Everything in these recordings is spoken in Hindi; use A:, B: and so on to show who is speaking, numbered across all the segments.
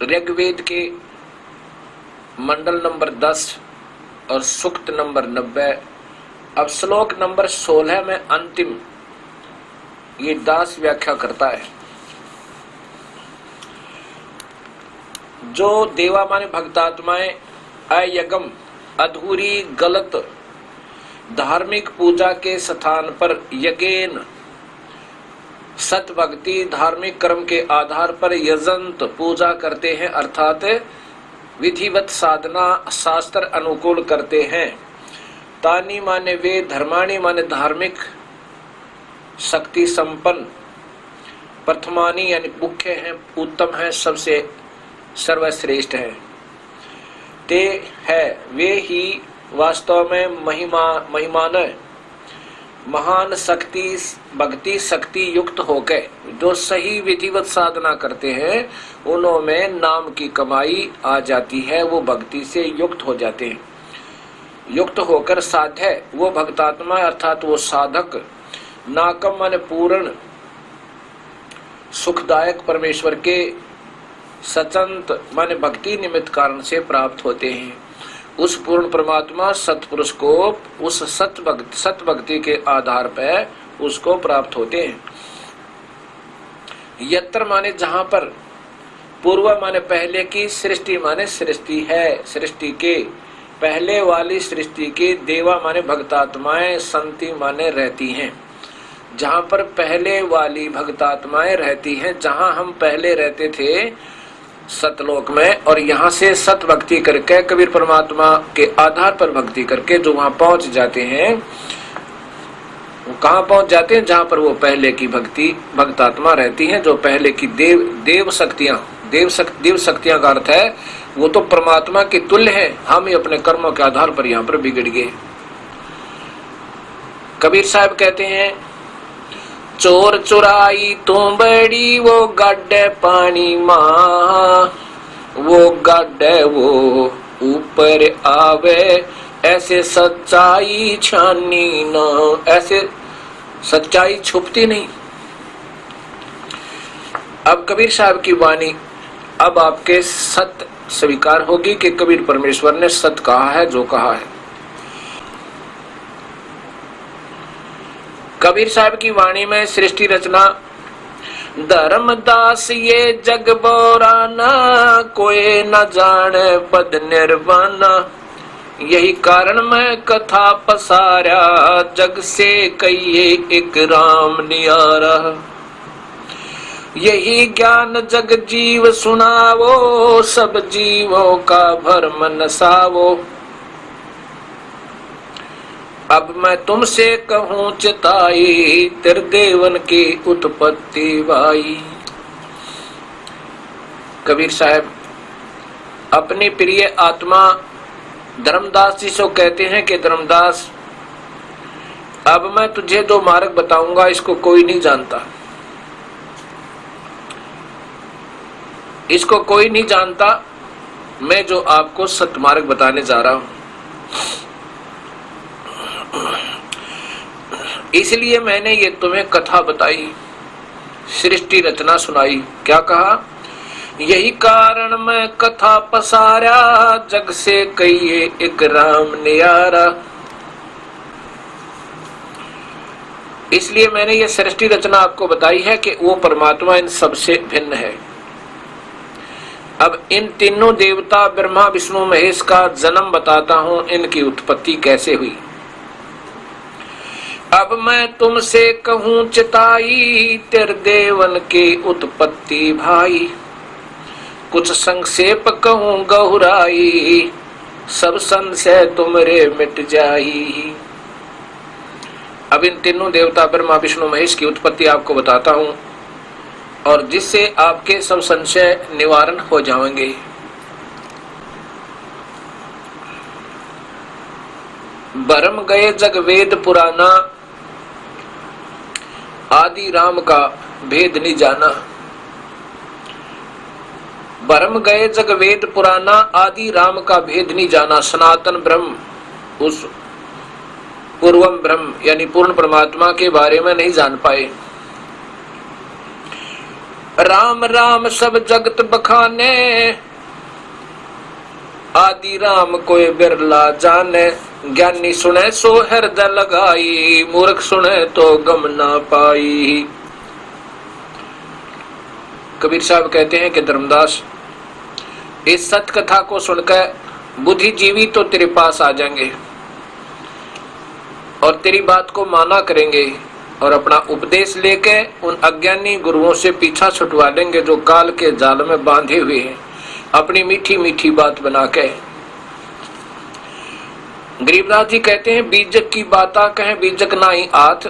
A: ऋग्वेद के मंडल नंबर 10 और सूक्त नंबर 90। अब श्लोक नंबर 16 में अंतिम ये दास व्याख्या करता है। जो देवा माने भक्तात्माएं अयगम अधूरी गलत धार्मिक पूजा के स्थान पर यज्ञ सत भक्ति धार्मिक कर्म के आधार पर यजंत पूजा करते हैं, अर्थात विधिवत साधना शास्त्र अनुकूल करते हैं। तानी माने वे, धर्माणी माने धार्मिक शक्ति संपन्न, प्रथमानी यानी मुख्य हैं, उत्तम है, सबसे सर्वश्रेष्ठ है। ते है वे ही वास्तव में महिमान महान शक्ति भक्ति शक्ति युक्त होकर जो सही विधिवत साधना करते हैं, उनमें नाम की कमाई आ जाती है, वो भक्ति से युक्त हो जाते हैं। युक्त होकर साध्य वो भक्तात्मा अर्थात वो साधक नाकम माने पूर्ण सुखदायक परमेश्वर के सचंत माने भक्ति निमित्त कारण से प्राप्त होते हैं। उस पूर्ण परमात्मा सतपुरुष को उस सत भक्ति के आधार पर उसको प्राप्त होते हैं। यत्र माने जहां पर, पूर्व माने पहले की, सृष्टि माने सृष्टि है, सृष्टि के पहले वाली सृष्टि के, देवा माने भक्तात्माएं, संति माने रहती हैं। जहां पर पहले वाली भक्तात्माएं रहती हैं, जहां हम पहले रहते थे सतलोक में, और यहाँ से सत भक्ति करके कबीर परमात्मा के आधार पर भक्ति करके जो वहां पहुंच जाते हैं, वो कहाँ पहुंच जाते हैं? जहां पर वो पहले की भक्तात्मा रहती हैं, जो पहले की देव शक्तियां का अर्थ है वो तो परमात्मा के तुल्य है। हम ही अपने कर्मों के आधार पर यहाँ पर बिगड़ गए। कबीर साहब कहते हैं, चोर चुराई तो बड़ी वो गड्ढे पानी माँ, वो गड्ढे वो ऊपर आवे, ऐसे सच्चाई छानी न, ऐसे सच्चाई छुपती नहीं। अब कबीर साहब की वाणी अब आपके सत्य स्वीकार होगी कि कबीर परमेश्वर ने सत्य कहा है जो कहा है। कबीर साहब की वाणी में सृष्टि रचना, धर्मदास ये जग बोराना, कोई न जाने पद निर्वाणा, यही कारण मैं कथा पसारा, जग से कहिए एक राम नियारा। यही ज्ञान जग जीव सुनावो, सब जीवों का भरम नसावो। अब मैं तुमसे कहूँ चिताई, त्रिदेवन की उत्पत्ति भाई। कबीर साहब अपनी प्रिय आत्मा धर्मदास जी से कहते हैं कि धर्मदास, अब मैं तुझे जो मार्ग बताऊंगा इसको कोई नहीं जानता, इसको कोई नहीं जानता। मैं जो आपको सत्य मार्ग बताने जा रहा हूं, इसलिए मैंने ये तुम्हें कथा बताई, सृष्टि रचना सुनाई। क्या कहा? यही कारण मैं कथा पसारा, जग से कहिए एक राम नियारा। इसलिए मैंने ये सृष्टि रचना आपको बताई है कि वो परमात्मा इन सबसे भिन्न है। अब इन तीनों देवता ब्रह्मा विष्णु महेश का जन्म बताता हूं, इनकी उत्पत्ति कैसे हुई। अब मैं तुमसे कहूँ चिताई, त्रिदेवन की उत्पत्ति भाई, कुछ संक्षेप कहूँ गहुराई, सब संशय तुमरे मिट जाई। अब इन तीनों देवता ब्रह्मा विष्णु महेश की उत्पत्ति आपको बताता हूँ, और जिससे आपके सब संशय निवारण हो जाएंगे। भरम गए जग वेद पुराना, आदि राम का भेद नहीं जाना। भरम गए जग वेद पुराना, आदि राम का भेद नहीं जाना। सनातन ब्रह्म, उस पूर्वम ब्रह्म यानी पूर्ण परमात्मा के बारे में नहीं जान पाए। राम राम सब जगत बखाने, आदि राम कोई बिरला जाने। ज्ञानी सुने सो हृदय लगाई, मूर्ख सुने तो गम ना पाई। कबीर साहब कहते हैं कि धर्मदास, इस सत्य कथा को सुनकर बुद्धिजीवी तो तेरे पास आ जाएंगे और तेरी बात को माना करेंगे और अपना उपदेश लेके उन अज्ञानी गुरुओं से पीछा छुटवा देंगे जो काल के जाल में बांधे हुए हैं अपनी मीठी मीठी बात बना के। गरीबनाथ जी कहते हैं, बीजक की बाता कहें बीजक ना ही आथ,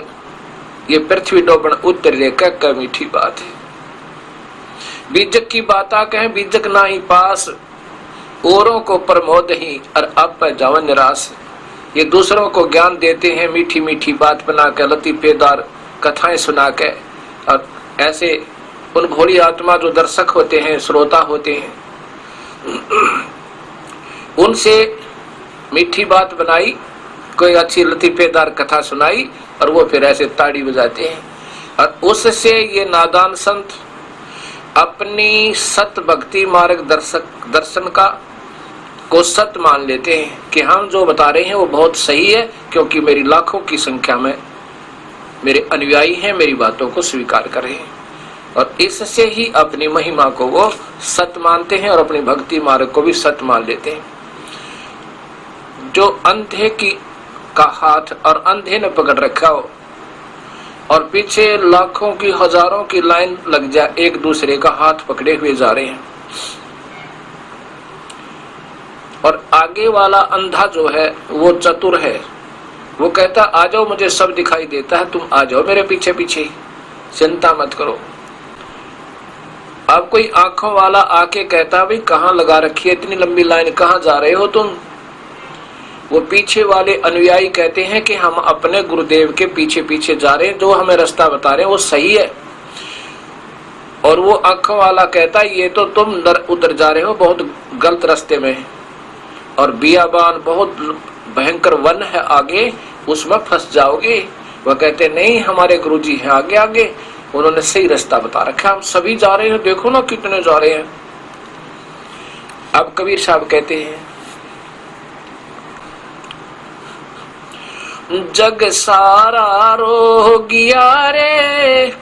A: ये पृथ्वी डोबन उत्तर रेखा का मीठी बात है। बीजक की बाता कहें बीजक ना ही पास, औरों को प्रमोद ही और अब पर जावन निराश। ये दूसरों को ज्ञान देते हैं मीठी मीठी बात बना के, लतीफेदार कथाएं सुना के, और ऐसे उन भोली आत्मा जो दर्शक होते हैं, श्रोता होते हैं, उनसे मीठी बात बनाई, कोई अच्छी लतीफेदार कथा सुनाई और वो फिर ऐसे ताड़ी बजाते हैं। और उससे ये नादान संत अपनी सत भक्ति मार्ग दर्शन का को सत्य मान लेते हैं कि हम जो बता रहे हैं वो बहुत सही है, क्योंकि मेरी लाखों की संख्या में मेरे अनुयायी हैं, मेरी बातों को स्वीकार कर रहे हैं, और इससे ही अपनी महिमा को वो सत्य मानते हैं और अपनी भक्ति मार्ग को भी सत्य मान लेते हैं। जो अंधे का हाथ और अंधे ने पकड़ रखा हो और पीछे लाखों की हजारों की लाइन लग जाए, एक दूसरे का हाथ पकड़े हुए जा रहे हैं, और आगे वाला अंधा जो है वो चतुर है, वो कहता आ जाओ, मुझे सब दिखाई देता है, तुम आ जाओ मेरे पीछे पीछे, चिंता मत करो। अब कोई आंखों वाला आके कहता भाई कहाँ लगा रखी है इतनी लंबी लाइन, कहाँ जा रहे हो तुम? वो पीछे वाले अनुयायी कहते हैं कि हम अपने गुरुदेव के पीछे पीछे जा रहे हैं, जो हमें रास्ता बता रहे हैं वो सही है। और वो आंखों वाला कहता है ये तो तुम उधर जा रहे हो, बहुत गलत रास्ते में, और बियाबान बहुत भयंकर वन है आगे, उसमें फंस जाओगे। वह कहते नहीं, हमारे गुरुजी हैं आगे आगे, उन्होंने सही रास्ता बता रखा, हम सभी जा रहे हैं, देखो ना कितने जा रहे हैं। अब कबीर साहब कहते हैं, जग सारा रोगिया रे,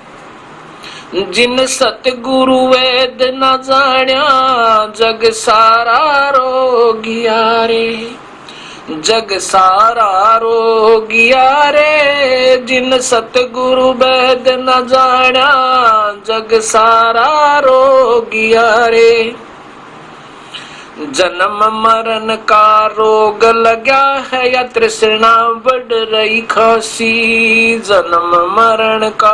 A: जिन सतगुरु वेद न जाण्या, जग सारा रोगिया रे, जग सारा रोगिया रे, जिन सतगुरु वेद न जाण्या, जग सारा रोगिया रे। जन्म मरण का रोग लगा है या तृष्णा बढ़ रही खासी, जन्म मरण का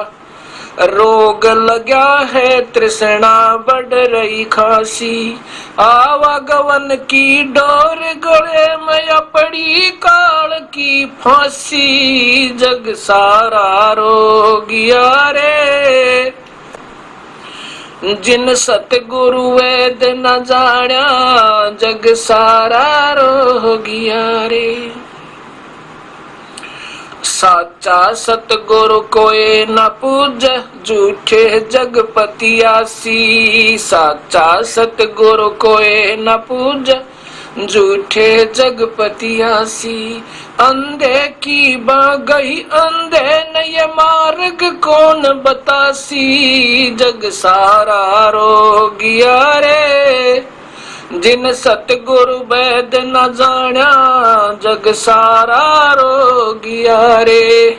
A: रोग लगा है तृष्णा बढ़ रही खासी, आवागमन की डोर गले में पड़ी काल की फांसी, जग सारा रोगिया रे, जिन सतगुरु वेद न जाण्या, जग सारा रोगिया रे। साचा सतगुरु कोई न पूज, झूठे जगपतियासी, साचा सतगुरु कोई न पूज, झूठे जगपतियासी। अंधे की बागई अंधे न ये मार्ग कौन बतासी, जग सारा रोगिया रे, जिन सतगुरु वेद न जाण्या, जग सारा रोगिया रे।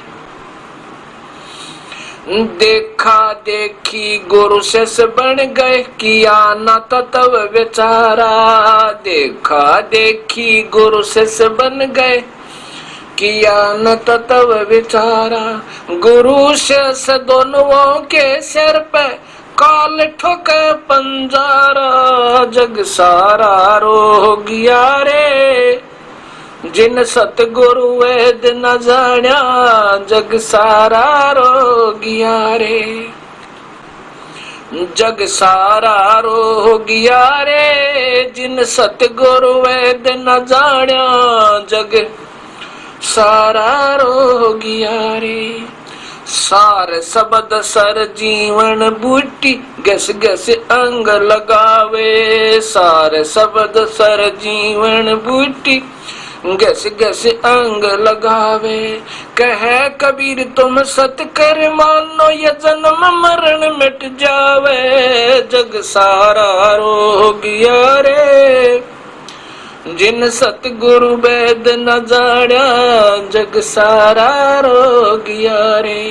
A: देखा देखी गुरु शिष्य बन गए, किया न तत्व विचारा, देखा देखी गुरु शिष्य बन गए, किया न तत्व विचारा। गुरु शिष्य दोनों के सिर पे काल ठोके पंजारा, जग सारा रोगिया रे, जिन सतगुरु वेद न जाण्या, जग सारा रोगिया रे, जग सारा रोगिया रे, जिन सतगुरु वेद न जाण्या, जग सारा रोगिया रे। सार सबद सर जीवन बूटी गस गस अंग लगावे। सार सबद सर जीवन बूटी गस गस अंग लगावे। कह कबीर तुम सत कर मानो ये जन्म मरण मिट जावे। जग सारा रोगिया रे जिन सतगुरु वेद न जाड़ा। जग सारा रोगिया रे।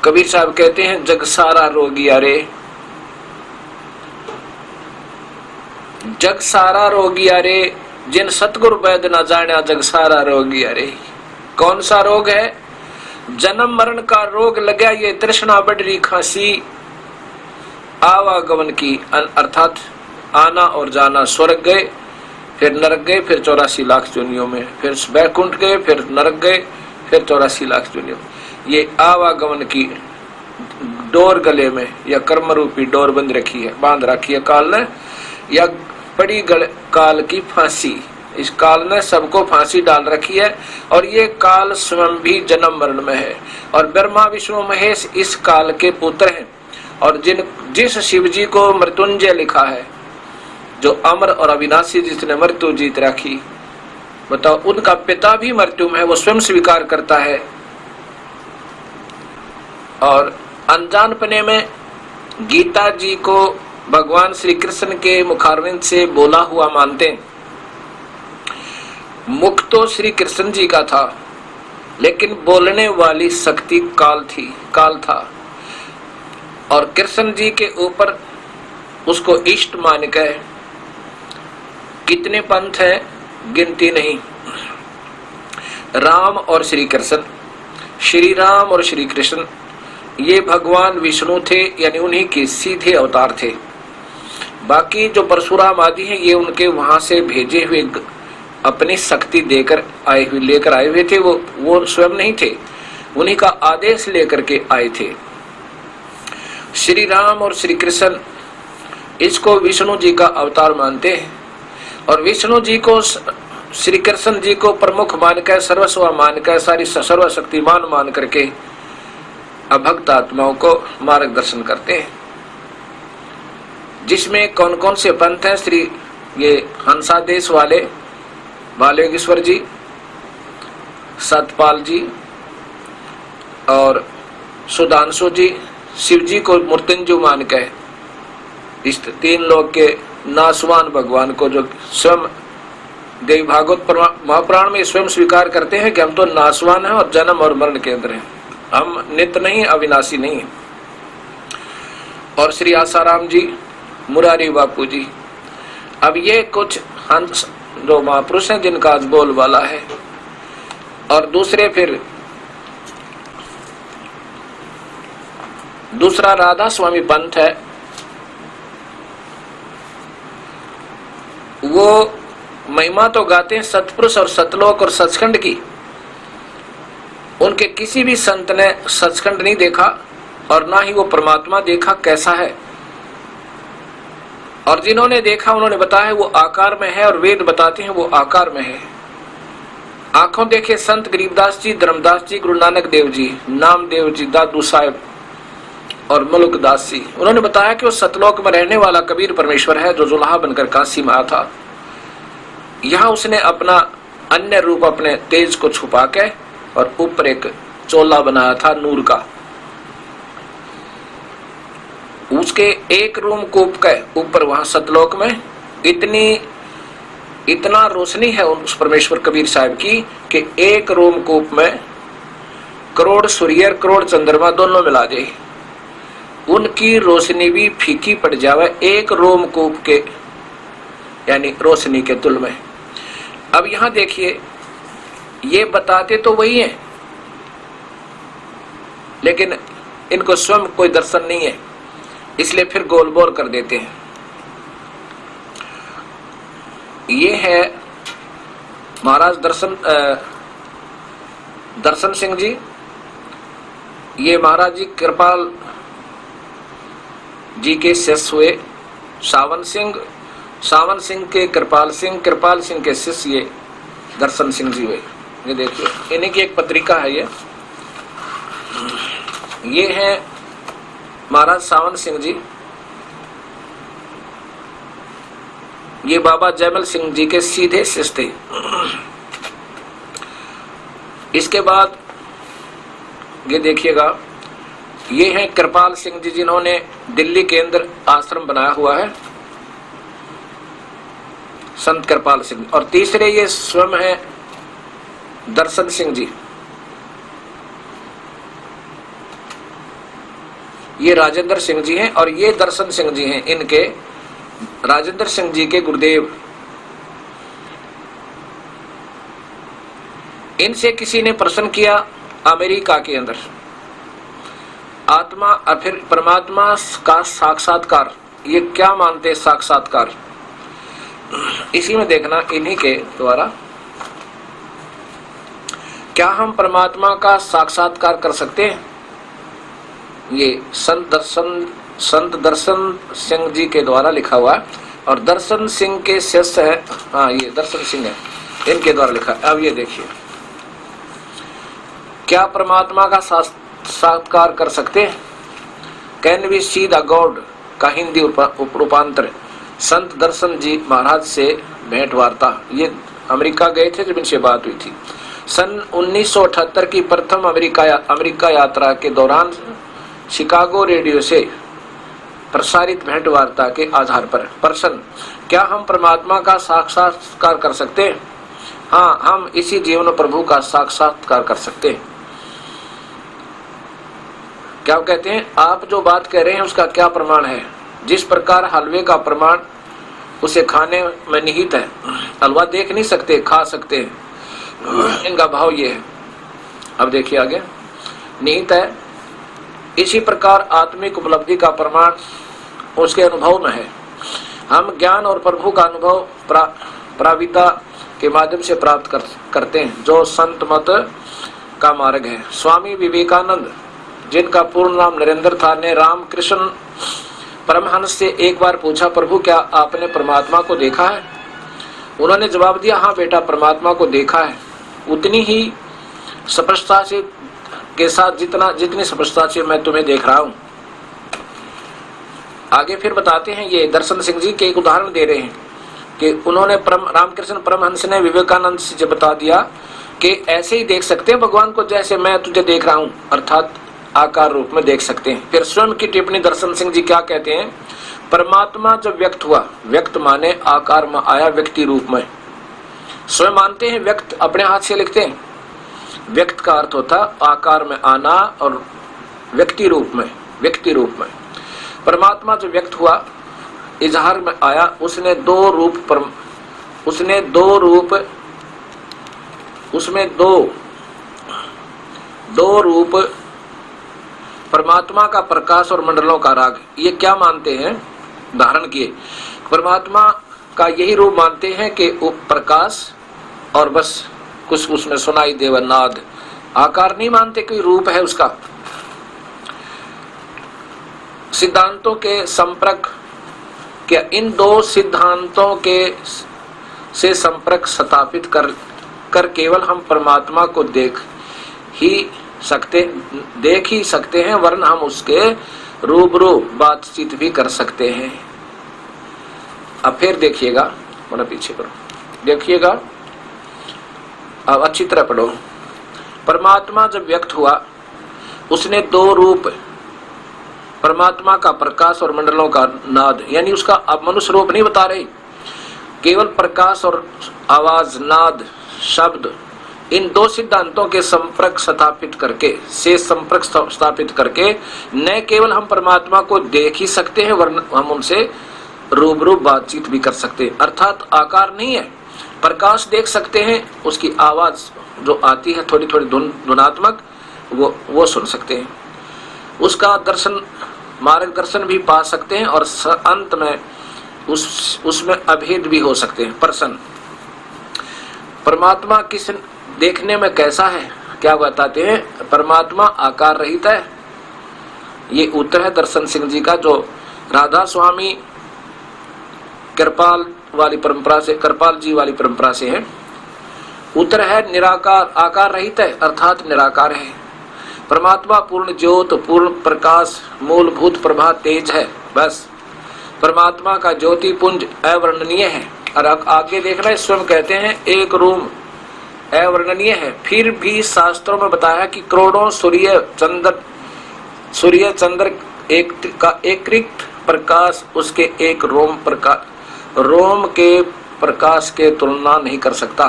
A: कबीर साहब कहते हैं जग सारा रोगिया रे। जग सारा रोगिया रे जिन सतगुरु वैद न जाना। जग सारा रोगिया रे। कौन सा रोग है? जन्म मरण का रोग लगा ये तृष्णा बढ़ रही खांसी आवागमन की, अर्थात आना और जाना। स्वर्ग गए फिर नरक गए, फिर 84 लाख दुनियों में, फिर बैकुंठ गए, फिर नरक गए, फिर 84 लाख दुनियों। ये आवागमन की डोर गले में या कर्म रूपी डोर बांध रखी है काल ने, या बड़ी काल की फांसी। इस काल ने सबको फांसी डाल रखी है और ये काल स्वयं भी जन्म मरण में है। और ब्रह्मा विष्णु महेश इस काल के पुत्र हैं। और जिस शिव जी को मृत्युंजय लिखा है, जो अमर और अविनाशी, जिसने मृत्यु जीत रखी, बताओ उनका पिता भी मृत्यु में है, वो स्वयं स्वीकार करता है। और अनजानपने में गीता जी को भगवान श्री कृष्ण के मुखारविंद से बोला हुआ मानते हैं। मुख तो श्री कृष्ण जी का था, लेकिन बोलने वाली शक्ति काल था। और कृष्ण जी के ऊपर उसको इष्ट मान के कितने पंथ हैं गिनती नहीं। राम और श्री कृष्ण, श्री राम और श्री कृष्ण ये भगवान विष्णु थे, यानी उन्हीं के सीधे अवतार थे। बाकी जो परशुराम आदि हैं ये उनके वहां से भेजे हुए अपनी शक्ति लेकर आए हुए थे। वो स्वयं नहीं थे, उन्हीं का आदेश लेकर के आए थे। श्री राम और श्री कृष्ण इसको विष्णु जी का अवतार मानते हैं। और विष्णु जी को, श्री कृष्ण जी को प्रमुख मानकर, सर्वस्व मानकर, सारी सर्वशक्तिमान मान करके अभक्त आत्माओं को मार्गदर्शन करते हैं। जिसमें कौन कौन से पंथ हैं? श्री ये हंसादेश वाले बालेश्वर जी, सतपाल जी और सुधांशु जी, शिव जी को मृत्युंजय मान के इस 3 लोग के नासवान भगवान को, जो स्वयं देवी भागवत महापुराण में स्वयं स्वीकार करते हैं कि हम तो नासवान हैं और जन्म और मरण के अंदर हैं, हम नित्य नहीं, अविनाशी नहीं है। और श्री आसाराम जी, मुरारी बापू जी। अब ये कुछ हंस जो महापुरुष हैं जिनका आज बोल वाला है। और दूसरा राधा स्वामी पंथ है। वो महिमा तो गाते हैं सतपुरुष और सतलोक और सचखंड की। उनके किसी भी संत ने सचखंड नहीं देखा और ना ही वो परमात्मा देखा कैसा है। और जिन्होंने देखा उन्होंने बताया वो आकार में है, और वेद बताते हैं वो आकार में है। आंखों देखे संत गरीबदास जी, धर्मदास जी, गुरु नानक देव जी, नामदेव जी, दादू साहेब और मुल्कदास जी, उन्होंने बताया कि वो सतलोक में रहने वाला कबीर परमेश्वर है, जो जुल्हा बनकर काशी में आया था। यहाँ उसने अपना अन्य रूप, अपने तेज को छुपा के और ऊपर एक चोला बनाया था नूर का। उसके एक रूम कूप के ऊपर वहां सतलोक में इतना रोशनी है उस परमेश्वर कबीर साहब की कि एक रूम कूप में करोड़ सूर्य करोड़ चंद्रमा दोनों मिला जाए, उनकी रोशनी भी फीकी पड़ जावे एक रोम कूप के यानी रोशनी के तुल में। अब यहां देखिए, ये बताते तो वही हैं, लेकिन इनको स्वयं कोई दर्शन नहीं है, इसलिए फिर गोल बोल कर देते हैं। ये है महाराज दर्शन सिंह जी। ये महाराज जी कृपाल जी के शिष्य हुए। सावन सिंह के कृपाल सिंह के शिष्य ये दर्शन सिंह जी हुए। ये देखिए, इन्हीं की एक पत्रिका है ये है महाराज सावन सिंह जी, ये बाबा जयमल सिंह जी के सीधे शिष्य थे। इसके बाद ये देखिएगा, ये हैं कृपाल सिंह जी, जिन्होंने दिल्ली के अंदर आश्रम बनाया हुआ है, संत कृपाल सिंह। और तीसरे ये स्वयं है दर्शन सिंह जी, ये राजेंद्र सिंह जी हैं और ये दर्शन सिंह जी हैं, इनके राजेंद्र सिंह जी के गुरुदेव। इनसे किसी ने प्रश्न किया अमेरिका के अंदर, आत्मा और फिर परमात्मा का साक्षात्कार, ये क्या मानते हैं साक्षात्कार? इसी में देखना इन्हीं के द्वारा, क्या हम परमात्मा का साक्षात्कार कर सकते हैं? ये संत दर्शन सिंह जी के द्वारा लिखा हुआ है और दर्शन सिंह के शिष्य है, हाँ ये दर्शन सिंह है, इनके द्वारा लिखा है। अब ये देखिए, क्या परमात्मा का साक्षात्कार कर सकते हैं? Can we see the God का हिंदी रूपांतर, संत दर्शन जी महाराज से भेंट वार्ता। ये अमेरिका गए थे जब इनसे बात हुई थी। सन 1978 की प्रथम अमेरिका यात्रा के दौरान शिकागो रेडियो से प्रसारित भेंट वार्ता के आधार पर प्रश्न, क्या हम परमात्मा का साक्षात्कार कर सकते हैं? हाँ, हम इसी जीवन प्रभु का साक्षात्कार कर सकते हैं। क्या कहते हैं? आप जो बात कह रहे हैं उसका क्या प्रमाण है? जिस प्रकार हलवे का प्रमाण उसे खाने में निहित है, हलवा देख नहीं सकते, खा सकते हैं, इनका भाव ये है। अब देखिए आगे, निहित है। इसी प्रकार आत्मिक उपलब्धि का प्रमाण उसके अनुभव में है। हम ज्ञान और प्रभु का अनुभव प्राविता के माध्यम से प्राप्त करते हैं, जो संत मत का मार्ग है। स्वामी विवेकानंद, जिनका पूर्ण नाम नरेंद्र था, ने रामकृष्ण परमहंस से एक बार पूछा, प्रभु क्या आपने परमात्मा को देखा है? उन्होंने जवाब दिया, हाँ बेटा, परमात्मा को देखा है, उतनी ही स्पष्टता से के साथ जितनी स्पष्टता से मैं तुम्हें देख रहा हूं। आगे फिर बताते हैं, ये दर्शन सिंह जी के एक उदाहरण दे रहे हैं कि उन्होंने रामकृष्ण परमहंस ने विवेकानंद से बता दिया कि ऐसे ही देख सकते हैं भगवान को जैसे मैं तुझे देख रहा हूं, अर्थात आकार रूप में देख सकते हैं। फिर स्वयं की टिप्पणी दर्शन सिंह जी क्या कहते हैं? परमात्मा जब व्यक्त हुआ, व्यक्त माने आकार में आया, व्यक्ति रूप में। स्वयं मानते हैं, व्यक्त अपने हाथ से लिखते हैं। व्यक्त का अर्थ होता आकार में आना और व्यक्ति रूप में, व्यक्ति रूप में। परमात्मा जब व्यक्त हुआ, इजहार में आया, उसने दो रूप परमात्मा का प्रकाश और मंडलों का राग, ये क्या मानते हैं? धारण किए। परमात्मा का यही रूप मानते हैं कि वो प्रकाश और बस कुछ उसमें सुनाई देव नाद, आकार नहीं मानते, कोई रूप है उसका। सिद्धांतों के संपर्क, क्या इन दो सिद्धांतों के से संपर्क स्थापित कर केवल हम परमात्मा को देख ही सकते हैं, वरन हम उसके रूबरू बातचीत भी कर सकते हैं। अब फिर देखिएगा, थोड़ा पीछे करो, देखिएगा, अब अच्छी तरह पढ़ो। परमात्मा जब व्यक्त हुआ, उसने दो रूप, परमात्मा का प्रकाश और मंडलों का नाद, यानी उसका अब मनुष्य रूप नहीं बता रहे, केवल प्रकाश और आवाज, नाद, शब्द, इन दो सिद्धांतों के संपर्क स्थापित करके न केवल हम परमात्मा को देख ही सकते हैं, वरन हम उनसे रूबरू बातचीत भी कर सकते हैं। अर्थात आकार नहीं है, प्रकाश देख सकते हैं, उसकी आवाज जो आती है थोड़ी थोड़ी ध्वनात्मक, वो सुन सकते हैं, उसका दर्शन, मार्गदर्शन भी पा सकते हैं और अंत में उसमें अभेद भी हो सकते हैं। प्रश्न, परमात्मा किस देखने में कैसा है? क्या बताते हैं? परमात्मा आकार रहित है। ये उत्तर है दर्शन सिंह जी का, जो राधा स्वामी कृपाल जी वाली परंपरा से है। उत्तर है निराकार, आकार रहित है अर्थात निराकार है। परमात्मा पूर्ण ज्योत, पूर्ण प्रकाश, मूलभूत प्रभा, तेज है। बस परमात्मा का ज्योति पुंज अवर्णनीय है। और आगे देखना है, स्वयं कहते हैं एक रूम अवर्णनीय है। फिर भी शास्त्रों में बताया कि करोड़ों सूर्य चंद्र एक प्रकाश उसके एक रोम के प्रकाश के तुलना नहीं कर सकता।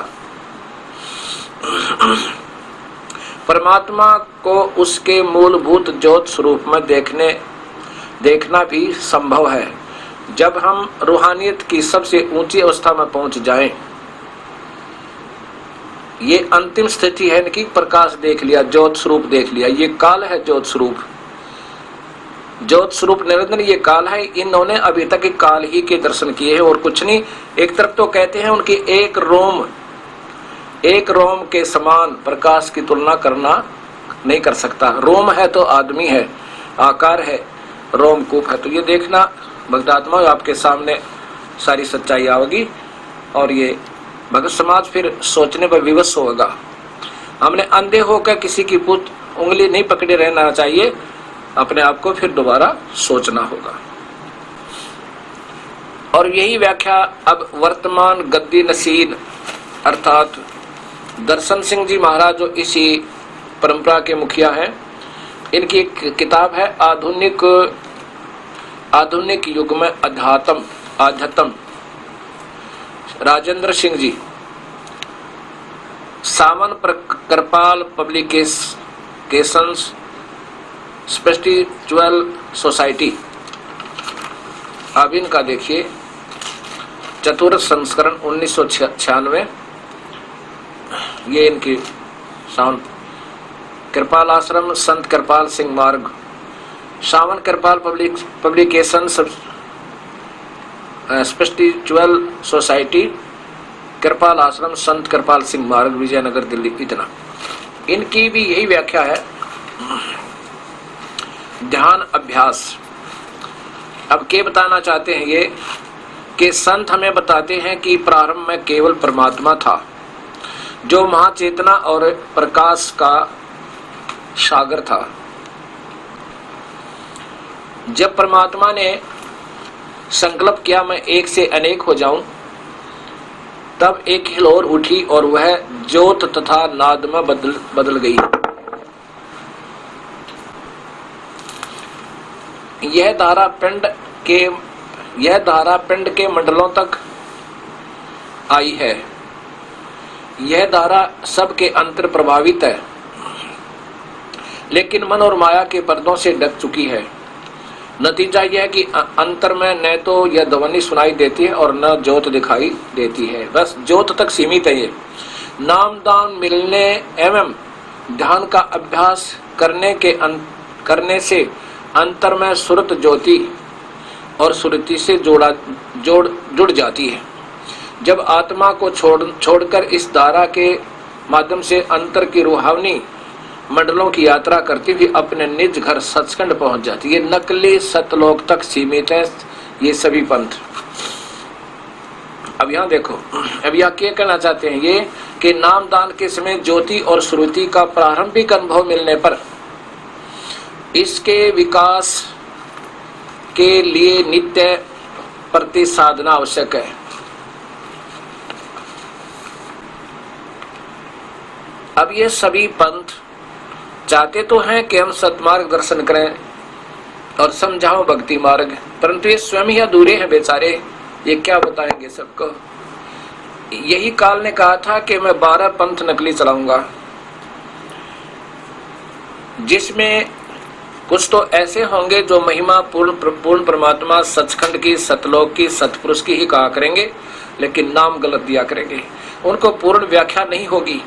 A: परमात्मा को उसके मूलभूत ज्योत स्वरूप में देखना भी संभव है। जब हम रूहानियत की सबसे ऊंची अवस्था में पहुंच जाएं, ये अंतिम स्थिति है कि प्रकाश देख लिया, ज्योत स्वरूप देख लिया। ये काल है ज्योत स्वरूप निरंजन, ये काल है। इन्होंने अभी तक काल ही के दर्शन किए हैं और कुछ नहीं। एक तरफ तो कहते हैं उनकी एक रोम के समान प्रकाश की तुलना करना नहीं कर सकता। रोम है तो आदमी है, आकार है, रोमकूप है। तो ये देखना भक्तात्मा, आपके सामने सारी सच्चाई आएगी और ये भगत समाज फिर सोचने पर विवश होगा। हमने अंधे होकर किसी की उंगली नहीं पकड़े रहना चाहिए, अपने आप को फिर दोबारा सोचना होगा। और यही व्याख्या अब वर्तमान गद्दी नसीन अर्थात दर्शन सिंह जी महाराज, जो इसी परंपरा के मुखिया हैं, इनकी एक किताब है आधुनिक युग में आध्यात्म, राजेंद्र सिंह जी, सावन कृपाल पब्लिकेशंस, स्पिरिचुअल सोसाइटी। अब इनका देखिए चतुर्थ संस्करण 1996, ये इनकी सावन कृपाल आश्रम, संत कृपाल सिंह मार्ग, सावन कृपाल पब्लिकेशन, स्पिरिचुअल सोसाइटी, कृपाल आश्रम, संत कृपाल सिंह मार्ग, विजयनगर, दिल्ली। इतना इनकी भी यही व्याख्या है। ध्यान अभ्यास। अब क्या बताना चाहते हैं ये कि संत हमें बताते हैं कि प्रारंभ में केवल परमात्मा था, जो महाचेतना और प्रकाश का सागर था। जब परमात्मा ने संकल्प किया मैं एक से अनेक हो जाऊं, तब एक हिलोर उठी और वह ज्योत तथा नाद में बदल गई। यह धारा पिंड के मंडलों तक आई है। यह धारा सबके अंतर प्रभावित है, लेकिन मन और माया के पर्दों से ढक चुकी है। नतीजा यह है कि अंतर में न तो यह ध्वनि सुनाई देती है और न ज्योत दिखाई देती है। बस ज्योत तक सीमित है। ये नाम दान मिलने एवं ध्यान का अभ्यास करने से अंतर में सुरत ज्योति और सुरति से जुड़ जाती है। जब आत्मा को छोड़कर इस धारा के माध्यम से अंतर की रूहानी मंडलों की यात्रा करती हुई अपने निज घर सचखंड पहुंच जाती है। ये नकली सतलोक तक सीमित है ये सभी पंथ। अब यहाँ देखो, अब यहाँ क्या कहना चाहते हैं ये कि नाम दान के समय ज्योति और श्रुति का प्रारंभिक अनुभव मिलने पर इसके विकास के लिए नित्य प्रति साधना आवश्यक है। अब ये सभी पंथ चाहते तो हैं कि हम सतमार्ग दर्शन करें और समझाओ भक्ति मार्ग, परंतु ये स्वयं ही अधूरे हैं बेचारे। ये क्या बताएंगे सबको। यही काल ने कहा था कि मैं 12 पंथ नकली चलाऊंगा, जिसमें कुछ तो ऐसे होंगे जो महिमा पूर्ण परमात्मा सचखंड की, सतलोक की, सतपुरुष की ही कहा करेंगे, लेकिन नाम गलत दिया करेंगे। उनको पूर्ण व्याख्या नहीं होगी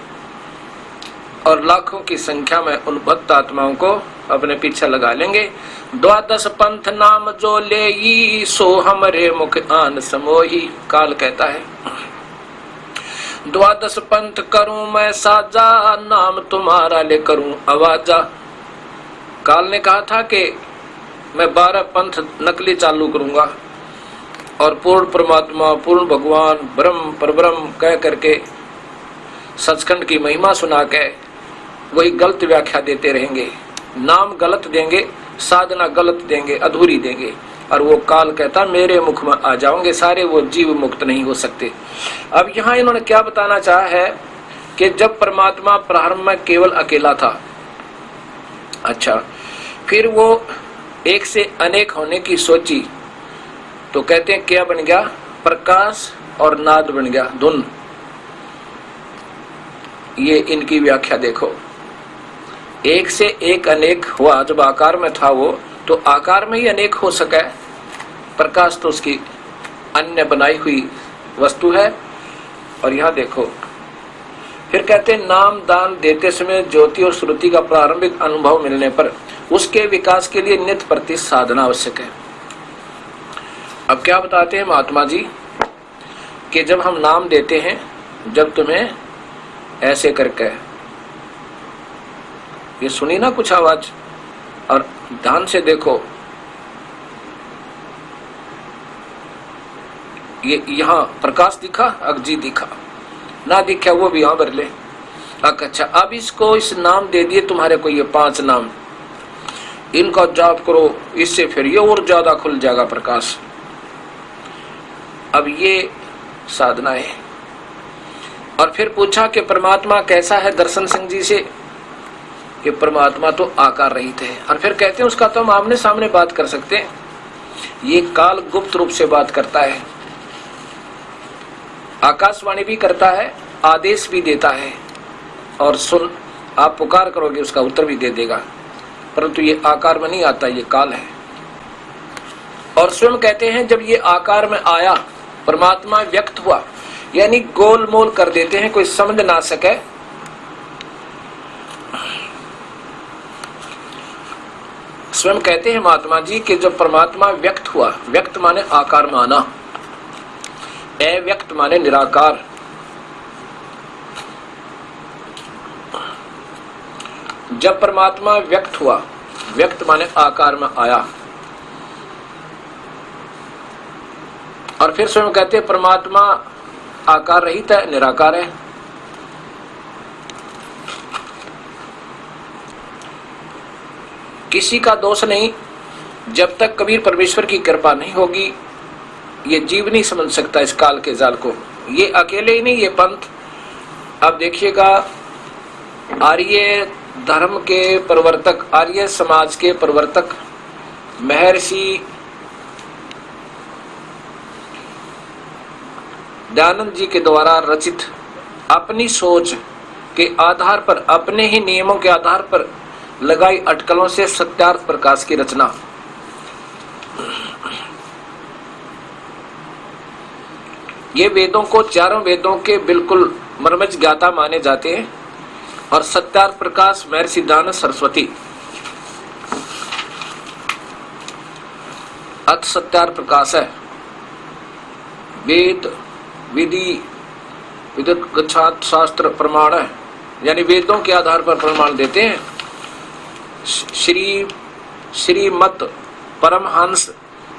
A: और लाखों की संख्या में उन भक्त आत्माओं को अपने पीछे लगा लेंगे। 12 पंथ नाम जो ले सो हमरे मुख आन समोही, काल कहता है 12 पंथ करूं मैं साजा, नाम तुम्हारा ले करूं आवाजा। काल ने कहा था कि मैं 12 पंथ नकली चालू करूंगा और पूर्ण परमात्मा, पूर्ण भगवान, ब्रह्म परब्रह्म कह करके सचखंड की महिमा सुना के वही गलत व्याख्या देते रहेंगे, नाम गलत देंगे, साधना गलत देंगे, अधूरी देंगे, और वो काल कहता मेरे मुख में आ जाओगे सारे, वो जीव मुक्त नहीं हो सकते। अब यहाँ इन्होंने क्या बताना चाहा है कि जब परमात्मा प्रारंभ में केवल अकेला था, अच्छा, फिर वो एक से अनेक होने की सोची तो कहते हैं क्या बन गया, प्रकाश और नाद बन गया, धुन। ये इनकी व्याख्या देखो, एक से एक अनेक हुआ, जब आकार में था वो तो आकार में ही अनेक हो सका, प्रकाश तो उसकी अन्य बनाई हुई वस्तु है। और यहां देखो फिर कहते हैं नाम दान देते समय ज्योति और श्रुति का प्रारंभिक अनुभव मिलने पर उसके विकास के लिए नित्य प्रति साधना आवश्यक है। अब क्या बताते हैं महात्मा जी कि जब हम नाम देते हैं, जब तुम्हें ऐसे करके, ये सुनी ना कुछ आवाज, और ध्यान से देखो, ये यहां प्रकाश दिखा, अगजी दिखा, ना दिखा वो भी यहां भर ले। अच्छा, अब इसको इस नाम दे दिए तुम्हारे को, ये 5 नाम, इनका जाप करो, इससे फिर ये और ज्यादा खुल जाएगा प्रकाश। अब ये साधना है। और फिर पूछा कि परमात्मा कैसा है दर्शन सिंह जी से, कि परमात्मा तो आकार रहित है। और फिर कहते हैं उसका तो हम आमने सामने बात कर सकते हैं, ये काल गुप्त रूप से बात करता है, आकाशवाणी भी करता है, आदेश भी देता है, और सुन आप पुकार करोगे उसका उत्तर भी दे देगा, परंतु ये आकार में नहीं आता, ये काल है। और स्वयं कहते हैं जब ये आकार में आया, परमात्मा व्यक्त हुआ, यानी गोलमोल कर देते हैं, कोई समझ ना सके। स्वयं कहते हैं महात्मा जी कि जब परमात्मा व्यक्त हुआ, व्यक्त माने आकार में आना, अव्यक्त माने निराकार, जब परमात्मा व्यक्त हुआ, व्यक्त माने आकार में आया, और फिर स्वयं कहते हैं परमात्मा आकार रहित है, निराकार है। किसी का दोष नहीं, जब तक कबीर परमेश्वर की कृपा नहीं होगी ये जीव नहीं समझ सकता इस काल के जाल को। ये अकेले ही नहीं, ये पंथ, अब देखिएगा, आर्य धर्म के प्रवर्तक, आर्य समाज के प्रवर्तक महर्षि दयानंद जी के द्वारा रचित, अपनी सोच के आधार पर, अपने ही नियमों के आधार पर लगाई अटकलों से सत्यार्थ प्रकाश की रचना। ये वेदों को, चारों वेदों के बिल्कुल मर्मज्ञ ज्ञाता माने जाते हैं। और सत्यार्थ प्रकाश महर्षि दयानंद सरस्वती, अथ सत्यार्थ प्रकाश है, वेद विधि विद्युत गच्छात शास्त्र प्रमाण है, यानी वेदों के आधार पर प्रमाण देते हैं। श्रीमत परमहंस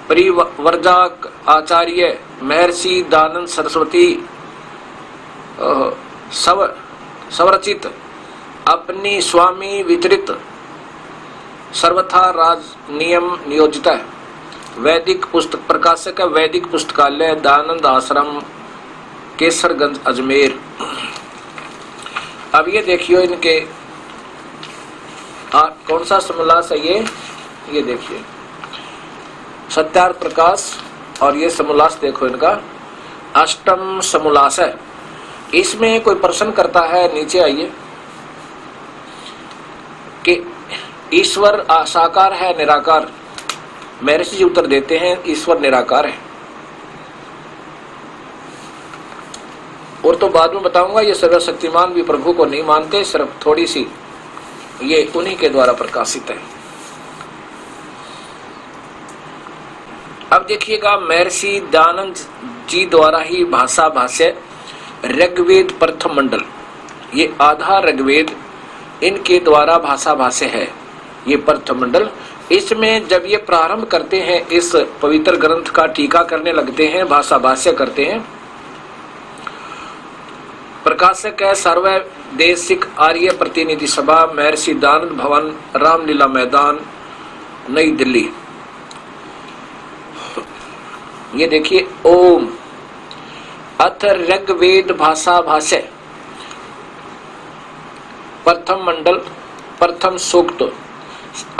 A: परिवर्जक आचार्य महर्षि दयानंद सरस्वती स्वरचित, अपनी स्वामी वितरित, सर्वथा राज नियम नियोजित है, वैदिक पुस्तक प्रकाशक है, वैदिक पुस्तकालय दयानंद आश्रम केसरगंज अजमेर। अब ये देखियो इनके कौन सा समोल्लास है, ये देखिए सत्यार्थ प्रकाश, और ये समोल्लास देखो इनका अष्टम समोल्लास है। इसमें कोई प्रश्न करता है, नीचे आइए, कि ईश्वर साकार है निराकार, महर्षि जी उत्तर देते हैं ईश्वर निराकार है। और तो बाद में बताऊंगा, ये सर्वशक्तिमान भी प्रभु को नहीं मानते, सिर्फ थोड़ी सी ये उन्हीं के द्वारा प्रकाशित है। अब देखिएगा, महर्षि दयानंद जी द्वारा ही भाषा भाष्य ऋग्वेद प्रथम मंडल, ये आधा ऋग्वेद इनके द्वारा भाषा भाष्य है, ये प्रथम मंडल। इसमें जब ये प्रारंभ करते हैं, इस पवित्र ग्रंथ का टीका करने लगते हैं, भाषा भाष्य करते हैं, प्रकाशक है सर्वदेशिक आर्य प्रतिनिधि सभा, महर्षि दयानंद भवन, रामलीला मैदान, नई दिल्ली। ये देखिए ओम अथ ऋग्वेद भाषा भाष्य, प्रथम मंडल, प्रथम सूक्त।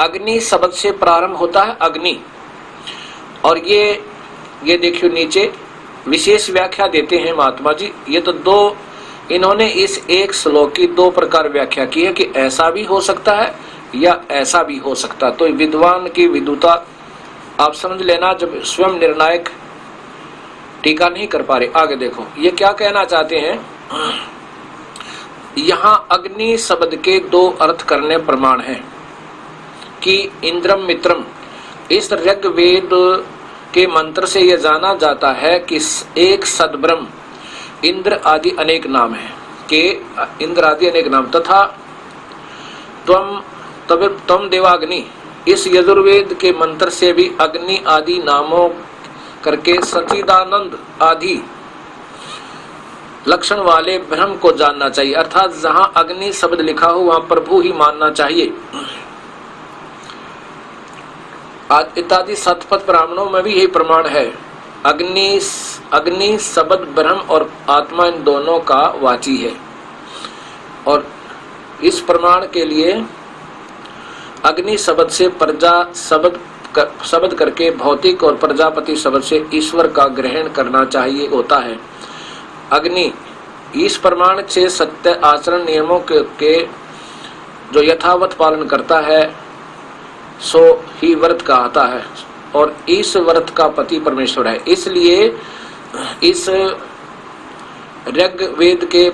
A: अग्नि शब्द से प्रारंभ होता है, अग्नि। और ये देखियो नीचे विशेष व्याख्या देते हैं महात्मा जी। ये तो दो, इन्होंने इस एक श्लोक की दो प्रकार व्याख्या की है कि ऐसा भी हो सकता है या ऐसा भी हो सकता है। तो विद्वान की विद्वता आप समझ लेना, जब स्वयं निर्णायक टीका नहीं कर पा रहे। आगे देखो ये क्या कहना चाहते हैं। यहाँ अग्नि शब्द के दो अर्थ करने प्रमाण है कि इंद्रम मित्रम। इस ऋग्वेद के मंत्र से यह जाना जाता है कि एक सद्ब्रह्म, इंद्र आदि अनेक नाम है के इंद्र आदि अनेक नाम, तथा त्वम देवाग्नि। इस यजुर्वेद के मंत्र से भी अग्नि आदि नामों करके सच्चिदानंद आदि लक्षण वाले ब्रह्म को जानना चाहिए। अर्थात जहां अग्नि शब्द लिखा हो वहां प्रभु ही मानना चाहिए। इत्यादि सतपथ ब्राह्मणों में भी यही प्रमाण है। अग्नि शब्द ब्रह्म और आत्मा इन दोनों का वाची है। और इस प्रमाण के लिए अग्नि शब्द से प्रजा शब्द करके भौतिक और प्रजापति शब्द से ईश्वर का ग्रहण करना चाहिए होता है। अग्नि इस प्रमाण से सत्य आचरण नियमों के जो यथावत पालन करता है सो ही व्रत कहता है, और इस व्रत का पति परमेश्वर है। इसलिए इस ऋग्वेद के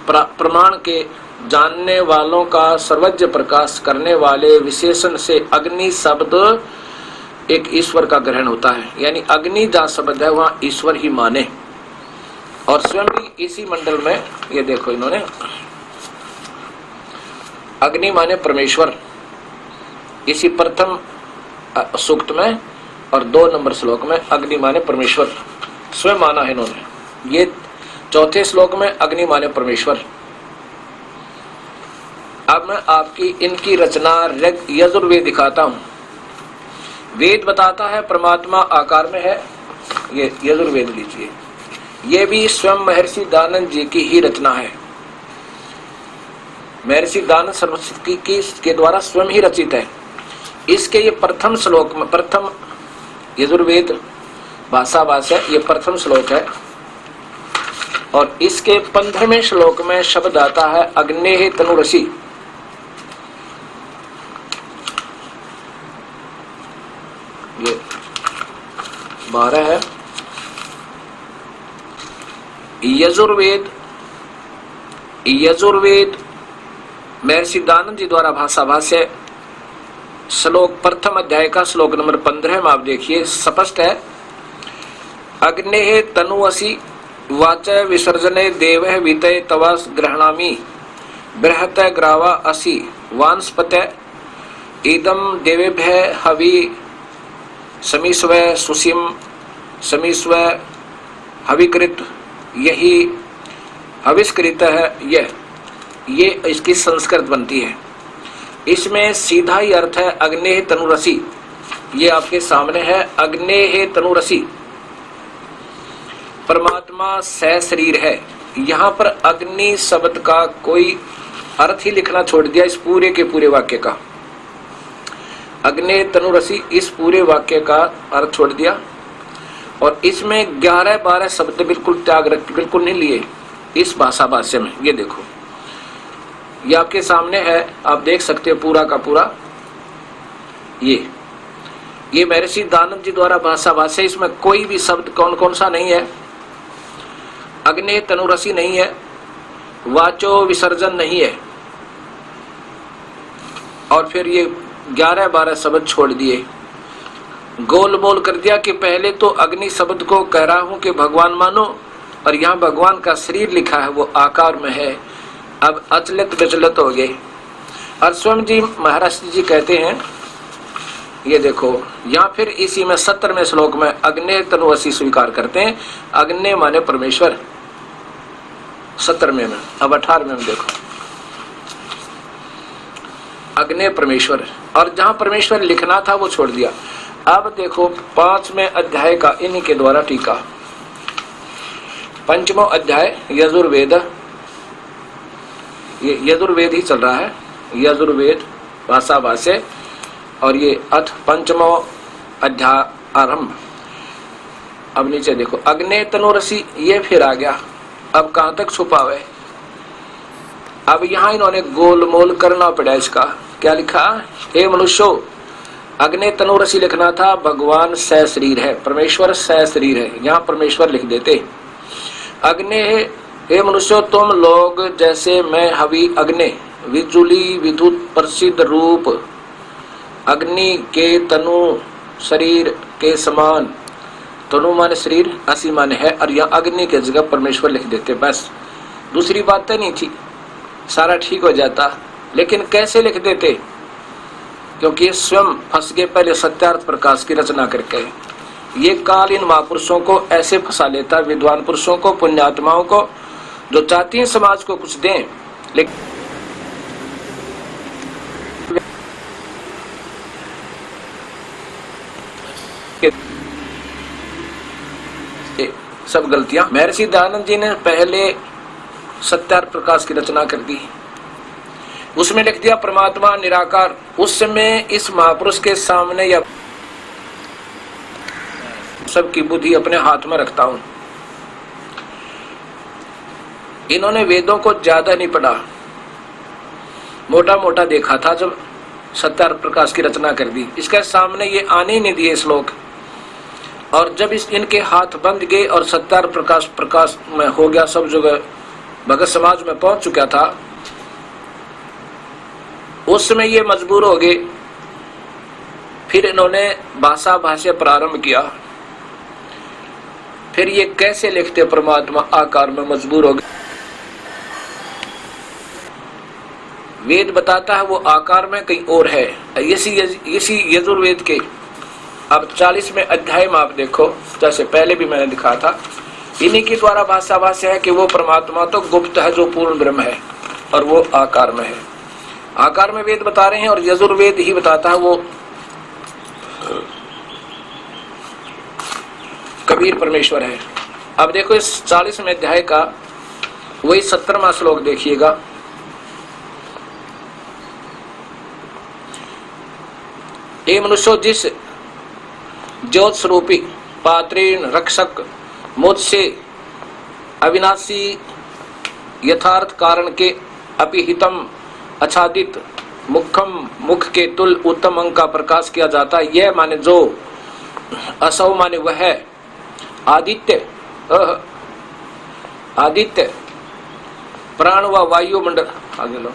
A: प्रमाण के जानने वालों का सर्वज्ञ प्रकाश करने वाले विशेषण से अग्नि शब्द एक ईश्वर का ग्रहण होता है। यानी अग्नि जहाँ शब्द है वहाँ ईश्वर ही माने। और स्वयं भी इसी मंडल में ये देखो इन्होंने अग्नि माने परमेश्वर, इसी प्रथम सूक्त में और 2 नंबर श्लोक में अग्नि माने परमेश्वर स्वयं माना है इन्होंने। ये चौथे श्लोक में अग्नि माने परमेश्वर। अब मैं आपकी इनकी रचना यजुर्वेद दिखाता हूं। वेद बताता है परमात्मा आकार में है, ये यजुर्वेद लीजिए। ये भी स्वयं महर्षि दयानंद जी की ही रचना है। महर्षि दयानंद सरस्वती के द्वारा स्वयं ही रचित है। इसके ये प्रथम श्लोक में, प्रथम यजुर्वेद भाषा भाष्य ये प्रथम श्लोक है। और इसके 15वें श्लोक में शब्द आता है अग्नेः तनुरसि। ये 12 है। यजुर्वेद महर्षि दयानंद जी द्वारा भाषा भाष्य श्लोक प्रथम अध्याय का श्लोक नंबर 15 में आप देखिए स्पष्ट है। अग्नेः तनुअसि वाच विसर्जने देवः वितय तवास ग्रहणामि बृहत ग्रावा असि वांस्पत इदम देवेभ्यः हवि समीस्व सुसीम समीस्व हविकृत। यही हविष्कृत है। ये इसकी संस्कृत बनती है। इसमें सीधा ही अर्थ है अग्नेः तनुरसि। ये आपके सामने है अग्नेः तनुरसि। परमात्मा सशरीर है। यहाँ पर अग्नि शब्द का कोई अर्थ ही लिखना छोड़ दिया इस पूरे के पूरे वाक्य का। अग्नेः तनुरसि इस पूरे वाक्य का अर्थ छोड़ दिया। और इसमें 11-12 शब्द बिल्कुल त्याग रख, बिल्कुल नहीं लिए इस भाषा भाष्य में। ये देखो ये आपके सामने है, आप देख सकते हो पूरा का पूरा। ये महर्षि दयानंद जी द्वारा भाषा भाष्य, इसमें कोई भी शब्द कौन कौन सा नहीं है। अग्नेः तनुरसि नहीं है, वाचो विसर्जन नहीं है, और फिर ये 11-12 शब्द छोड़ दिए, गोल बोल कर दिया कि पहले तो अग्नि शब्द को कह रहा हूं कि भगवान मानो, और यहाँ भगवान का शरीर लिखा है वो आकार में है। अब अचलित विचलित हो गए। और स्वयं जी महाराज जी कहते हैं, ये देखो यहाँ फिर इसी में 17वें श्लोक में अग्नेः तनुअसि स्वीकार करते हैं। अग्नि माने परमेश्वर। 17वें में। अब 18वें में देखो, अग्नि परमेश्वर, और जहां परमेश्वर लिखना था वो छोड़ दिया। अब देखो 5वें अध्याय का इन्हीं के द्वारा टीका, 5वां अध्याय यजुर्वेद, ये यजुर्वेद ही चल रहा है, यजुर्वेद भाषा भाष्य, और ये अथ 5वां अध्याय आरंभ। अब नीचे देखो, अग्नि तनुरसी, ये फिर आ गया। अब कहां तक छुपा हुआ है? अब यहां इन्होंने गोलमोल करना पड़ा इसका। क्या लिखा? हे मनुष्यो, अग्नि तनुरसी लिखना था, भगवान सशरीर है, परमेश्वर सशरीर है, यहां परमेश्वर लिख देते। अग्नि, हे मनुष्यो, तुम लोग जैसे मैं हवि अग्नि, विजुली विद्युत प्रसिद्ध रूप अग्नि के तनु शरीर के समान, तनु माने शरीर, असी माने है, और यहाँ अग्नि के जगह परमेश्वर लिख देते, बस दूसरी बातें नहीं थी, सारा ठीक हो जाता। लेकिन कैसे लिख देते? क्योंकि स्वयं फंस गए पहले सत्यार्थ प्रकाश की रचना करके। ये कालीन महापुरुषों को ऐसे फंसा लेता, विद्वान पुरुषों को, पुण्यात्माओं को, जो चाहती हैं समाज को कुछ दें, लेकिन सब गलतियां। महर्षि दयानंद जी ने पहले सत्यार्थ प्रकाश की रचना कर दी, उसमें लिख दिया परमात्मा निराकार। उस समय इस महापुरुष के सामने या सबकी बुद्धि अपने हाथ में रखता हूं। इन्होंने वेदों को ज्यादा नहीं पढ़ा, मोटा मोटा देखा था जब सत्यार्थ प्रकाश की रचना कर दी। इसके सामने ये आने ही नहीं दिए श्लोक, और जब इनके हाथ बंद गए और सत्यार्थ प्रकाश में हो गया, सब जगह भगत समाज में पहुंच चुका था, उस समय ये मजबूर हो गए। फिर इन्होंने भाषा भाष्य प्रारंभ किया। फिर ये कैसे लिखते परमात्मा आकार में, मजबूर हो गए। वेद बताता है वो आकार में कहीं और है। इसी यजुर्वेद के अब 40वें अध्याय में आप देखो, जैसे पहले भी मैंने दिखा था, इन्हीं के द्वारा भाषा भाष्य है कि वो परमात्मा तो गुप्त है जो पूर्ण ब्रह्म है, और वो आकार में है। आकार में वेद बता रहे हैं, और यजुर्वेद ही बताता है वो कबीर परमेश्वर है। अब देखो इस 40वें अध्याय का वही 17वां श्लोक देखिएगा। हे मनुष्यो, जिस ज्योत स्वरूपी पात्रेण रक्षक मुझसे अविनाशी यथार्थ कारण के अपिहितम आच्छादित मुखम, मुख के तुल उत्तम अंग का प्रकाश किया जाता है। यह माने जो, असौ माने वह है, आदित्य, आदित्य प्राण व वायुमंडल, आगे लो,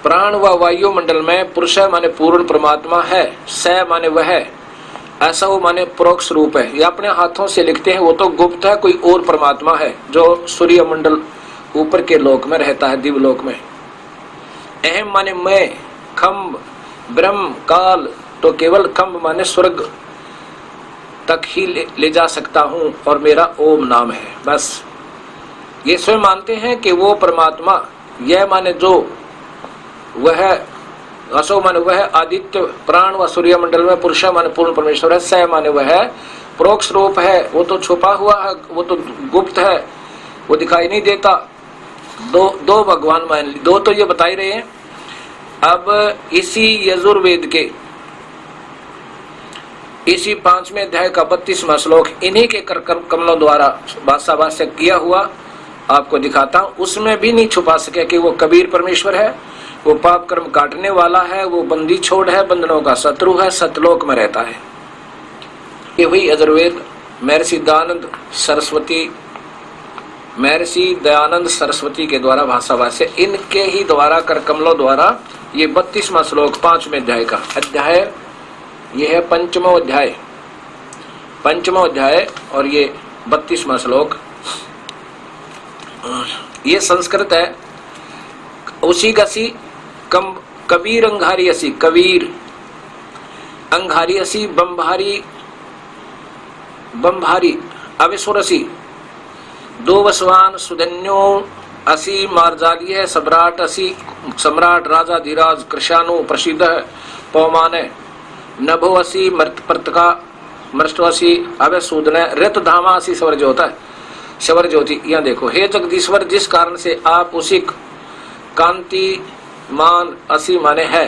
A: प्राण व वायुमंडल में पुरुष माने पूर्ण परमात्मा है, स माने वह है, ऐसा वो माने परोक्ष रूप है। ये अपने हाथों से लिखते हैं, वो तो गुप्त है, कोई और परमात्मा है जो सूर्य मंडल ऊपर के लोक में रहता है, दिव्य लोक में। अहम माने मैं, खम्ब ब्रह्म काल, तो केवल खम्ब माने स्वर्ग तक ही ले जा सकता हूं, और मेरा ओम नाम है, बस। ये स्वयं मानते हैं कि वो परमात्मा, यह माने जो, वह, असो माने वह आदित्य प्राण व सूर्य मंडल में पुरुष माने पूर्ण परमेश्वर है, स माने वह है परोक्ष रूप है, वो तो छुपा हुआ है, वो तो गुप्त है, वो दिखाई नहीं देता। दो भगवान मान ली, दो तो ये बता ही रहे हैं। अब इसी यजुर्वेद के इसी 5वें अध्याय का 32वां श्लोक इन्हीं के कमलों द्वारा भाषा भाष्य किया हुआ आपको दिखाता हूं। उसमें भी नहीं छुपा सके कि वो कबीर परमेश्वर है, वो पाप कर्म काटने वाला है, वो बंदी छोड़ है, बंधनों का शत्रु है, सतलोक में रहता है। ये वही यजुर्वेद महर्षि दयानंद सरस्वती के द्वारा भाषा भाष्य, इनके ही द्वारा कर कमलों द्वारा ये 32वां श्लोक 5वें अध्याय का अध्याय, ये है 5वां अध्याय और ये 32वां श्लोक। ये संस्कृत है। उसी गसी कबीर अंगारी असी, कबीर अंगारी असी बम्भारी अविसुरसी, दो वसवान सुधन्यो असी मार्जालीय सम्राट असी सम्राट राजा धीराज कृशानु प्रसिद्ध पौमान नभो असी मृतप्रतका मृष्टवासी अवे सूदन रत धामा असी सवर ज्योता सवर ज्योति। यहाँ देखो, हे जगदीश्वर, जिस कारण से आप उसी कांति मान असी माने है।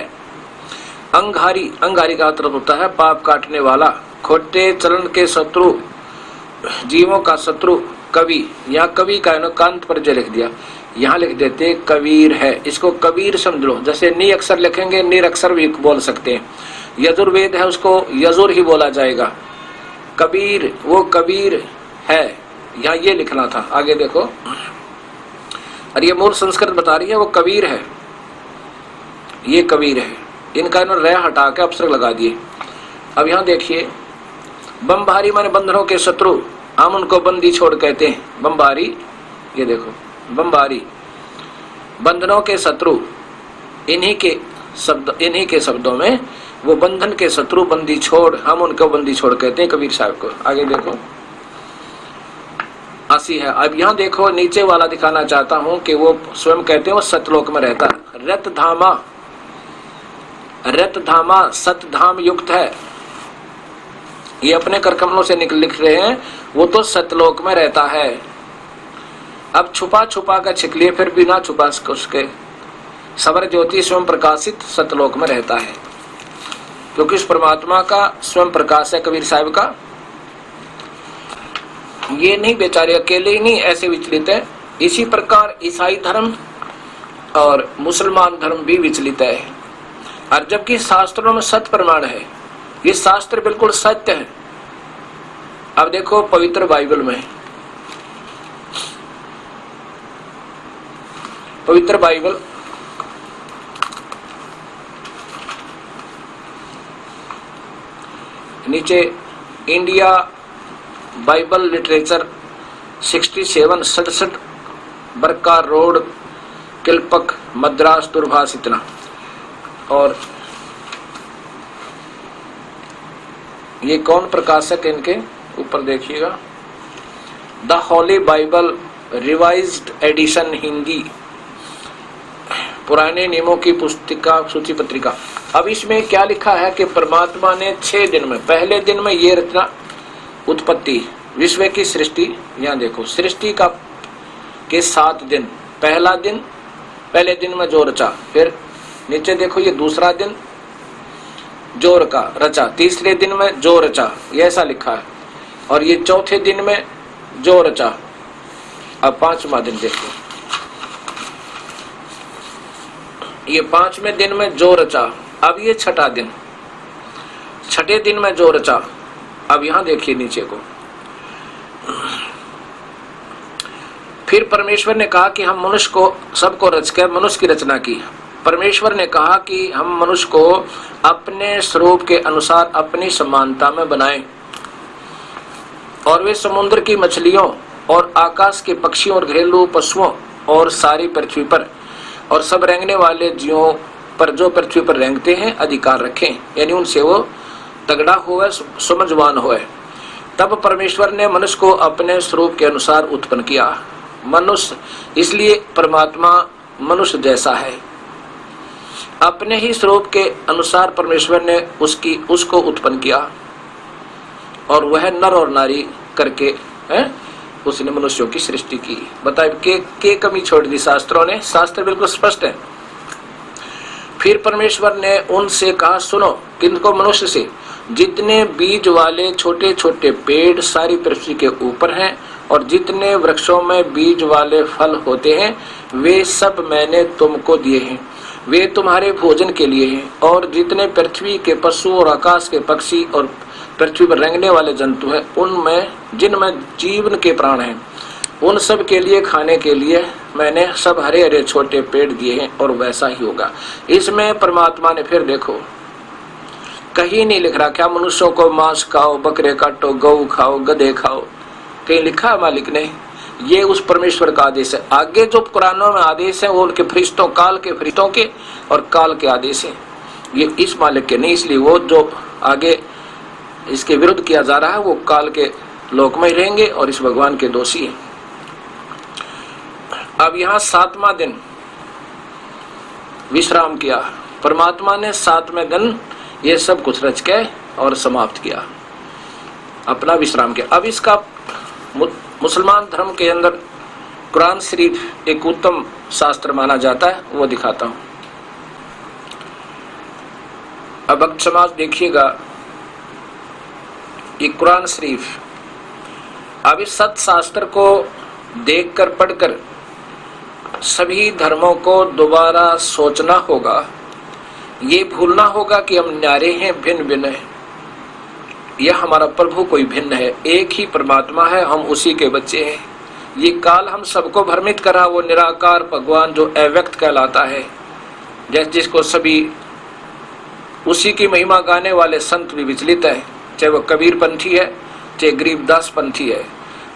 A: अंगारी, अंगारी का अर्थ होता है पाप काटने वाला, खोटे चलन के शत्रु, जीवों का शत्रु कवि। यहाँ कवि का कांत पर लिख दिया, यहाँ लिख देते कबीर है। इसको कबीर समझ लो, जैसे नी अक्षर लिखेंगे निर अक्षर भी बोल सकते हैं। यजुर्वेद है उसको यजुर ही बोला जाएगा। कबीर, वो कबीर है, यहाँ ये लिखना था। आगे देखो, और ये मूल संस्कृत बता रही है वो कबीर है, ये कबीर है। इनका इन्होंने रह हटा के अपसर्ग लगा दिए। अब यहाँ देखिए, बमभारी माने बंधनों के शत्रु, हम उनको बंदी छोड़ कहते हैं। बमभारी, ये देखो बमभारी, बंधनों के शत्रु, इन्हीं के शब्दों में वो बंधन के शत्रु बंदी छोड़, हम उनको बंदी छोड़ कहते हैं कबीर साहब को। आगे देखो, असी है। अब यहाँ देखो, नीचे वाला दिखाना चाहता हूं कि वो स्वयं कहते हैं वो सतलोक में रहता है। रत धामा, रत धामा सतधाम युक्त है। ये अपने करकमलों से लिख रहे हैं, वो तो सतलोक में रहता है। अब छुपा छुपा कर छिप लिए, फिर बिना छुपा उसके सवर ज्योति स्वयं प्रकाशित सतलोक में रहता है, क्योंकि उस परमात्मा का स्वयं प्रकाश है कबीर साहब का। ये नहीं बेचारे अकेले ही नहीं ऐसे विचलित है, इसी प्रकार ईसाई धर्म और मुसलमान धर्म भी विचलित है। और जबकि शास्त्रों में सत्य प्रमाण है, ये शास्त्र बिल्कुल सत्य है। अब देखो पवित्र बाइबल में, पवित्र बाइबल नीचे इंडिया बाइबल लिटरेचर 67 बरका रोड किलपक मद्रास दूरभाष इतना। और ये कौन प्रकाशक, इनके ऊपर देखिएगा, the holy Bible revised edition Hindi, पुराने नियमों की पुस्तिका सूची पत्रिका। अब इसमें क्या लिखा है कि परमात्मा ने 6 दिन में, पहले दिन में ये रचना उत्पत्ति विश्व की सृष्टि। यहाँ देखो, सृष्टि का के 7 दिन, पहला दिन, पहले दिन में जो रचा, फिर नीचे देखो ये दूसरा दिन जो रचा, तीसरे दिन में जो रचा, ये ऐसा लिखा है। और ये चौथे दिन में जो रचा। अब 5वां दिन देखो, ये 5वें दिन में जो रचा। अब ये 6ठा दिन, 6ठे दिन में जो रचा। अब यहां देखिए नीचे को, फिर परमेश्वर ने कहा कि हम मनुष्य को सबको रचकर मनुष्य की रचना की। परमेश्वर ने कहा कि हम मनुष्य को अपने स्वरूप के अनुसार अपनी समानता में बनाएं, और वे समुद्र की मछलियों और आकाश के पक्षियों और घरेलू पशुओं और सारी पृथ्वी पर और सब रेंगने वाले जीवों पर जो पृथ्वी पर रेंगते हैं अधिकार रखें, यानी उनसे वो तगड़ा होवे, समझवान होवे। तब परमेश्वर ने मनुष्य को अपने स्वरूप के अनुसार उत्पन्न किया। मनुष्य, इसलिए परमात्मा मनुष्य जैसा है। अपने ही स्वरूप के अनुसार परमेश्वर ने उसको उत्पन्न किया, और वह नर और नारी करके उसने मनुष्यों की सृष्टि की। बताए के कमी छोड़ दी शास्त्रों ने, शास्त्र बिल्कुल स्पष्ट है। फिर परमेश्वर ने उनसे कहा, सुनो, किनको? मनुष्य से, जितने बीज वाले छोटे छोटे पेड़ सारी पृथ्वी के ऊपर हैं और जितने वृक्षों में बीज वाले फल होते हैं, वे सब मैंने तुमको दिए हैं, वे तुम्हारे भोजन के लिए हैं। और जितने पृथ्वी के पशु और आकाश के पक्षी और पृथ्वी पर रेंगने वाले जंतु हैं, उनमें जिनमें जीवन के प्राण हैं, उन सब के लिए खाने के लिए मैंने सब हरे हरे छोटे पेड़ दिए हैं। और वैसा ही होगा। इसमें परमात्मा ने फिर देखो कहीं नहीं लिख रहा क्या मनुष्यों को मांस खाओ, बकरे काटो, गौ खाओ, गधे खाओ, कहीं लिखा है मालिक ने? ये उस परमेश्वर का आदेश है। आगे जो कुरानों में आदेश है वो उनके फरिश्तों, काल के फरिश्तों के और काल के आदेश है, ये इस मालिक के नहीं। इसलिए वो जो आगे इसके विरुद्ध किया जा रहा है वो काल के लोक में ही रहेंगे और इस भगवान के दोषी है। अब यहाँ 7वां दिन विश्राम किया। परमात्मा ने 7वें दिन ये सब कुछ रच के और समाप्त किया, अपना विश्राम किया। अब इसका मुसलमान धर्म के अंदर कुरान शरीफ एक उत्तम शास्त्र माना जाता है, वो दिखाता हूं। अब भक्त समाज देखिएगा, ये कुरान शरीफ, अब इस सत शास्त्र को देखकर पढ़कर सभी धर्मों को दोबारा सोचना होगा। ये भूलना होगा कि हम न्यारे हैं, भिन्न भिन्न हैं। यह हमारा प्रभु कोई भिन्न है, एक ही परमात्मा है, हम उसी के बच्चे हैं। ये काल हम सबको भ्रमित करा, वो निराकार भगवान जो अव्यक्त कहलाता है, जिसको सभी उसी की महिमा गाने वाले संत भी विचलित है, चाहे वो कबीर पंथी है, चाहे गरीबदास पंथी है,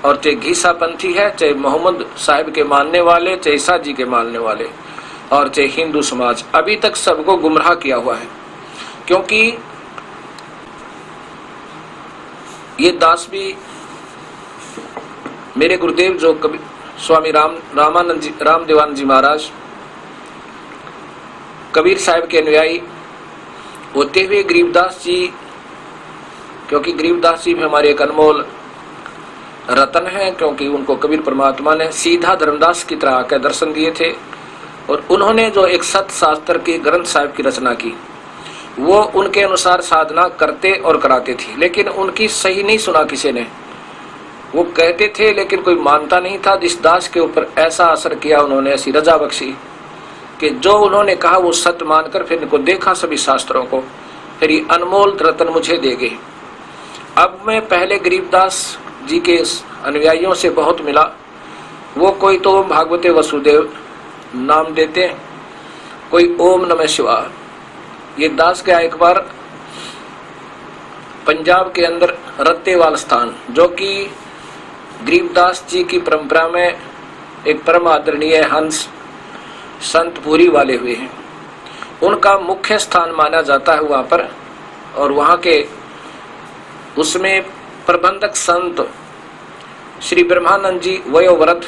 A: और चाहे घीसा पंथी है, चाहे मोहम्मद साहिब के मानने वाले, चाहे ईसा जी के मानने वाले, और चाहे हिंदू समाज, अभी तक सबको गुमराह किया हुआ है। क्योंकि ये दास भी मेरे गुरुदेव जो कभी स्वामी रामदेवानंद जी महाराज कबीर साहिब के अनुयायी होते हुए गरीबदास जी, क्योंकि गरीबदास जी भी हमारे एक अनमोल रतन हैं, क्योंकि उनको कबीर परमात्मा ने सीधा धर्मदास की तरह आकर दर्शन दिए थे, और उन्होंने जो एक सत शास्त्र की ग्रंथ साहिब की रचना की, वो उनके अनुसार साधना करते और कराते थे, लेकिन उनकी सही नहीं सुना किसी ने। वो कहते थे लेकिन कोई मानता नहीं था। इस दास के ऊपर ऐसा असर किया उन्होंने, ऐसी रजा बख्शी कि जो उन्होंने कहा वो सत्य मानकर फिर इनको देखा सभी शास्त्रों को, फिर ये अनमोल रतन मुझे दे गए। अब मैं पहले गरीबदास जी के अनुयायियों से बहुत मिला, वो कोई तो भागवते वसुदेव नाम देते हैं, कोई ओम नमः शिवाय। ये दास गया एक बार पंजाब के अंदर रत्तेवाल स्थान, जो कि गरीबदास जी की परंपरा में एक परम आदरणीय हंस संत पूरी वाले हुए हैं, उनका मुख्य स्थान माना जाता है वहां पर। और वहां के उसमें प्रबंधक संत श्री ब्रह्मानंद जी वयोवृद्ध,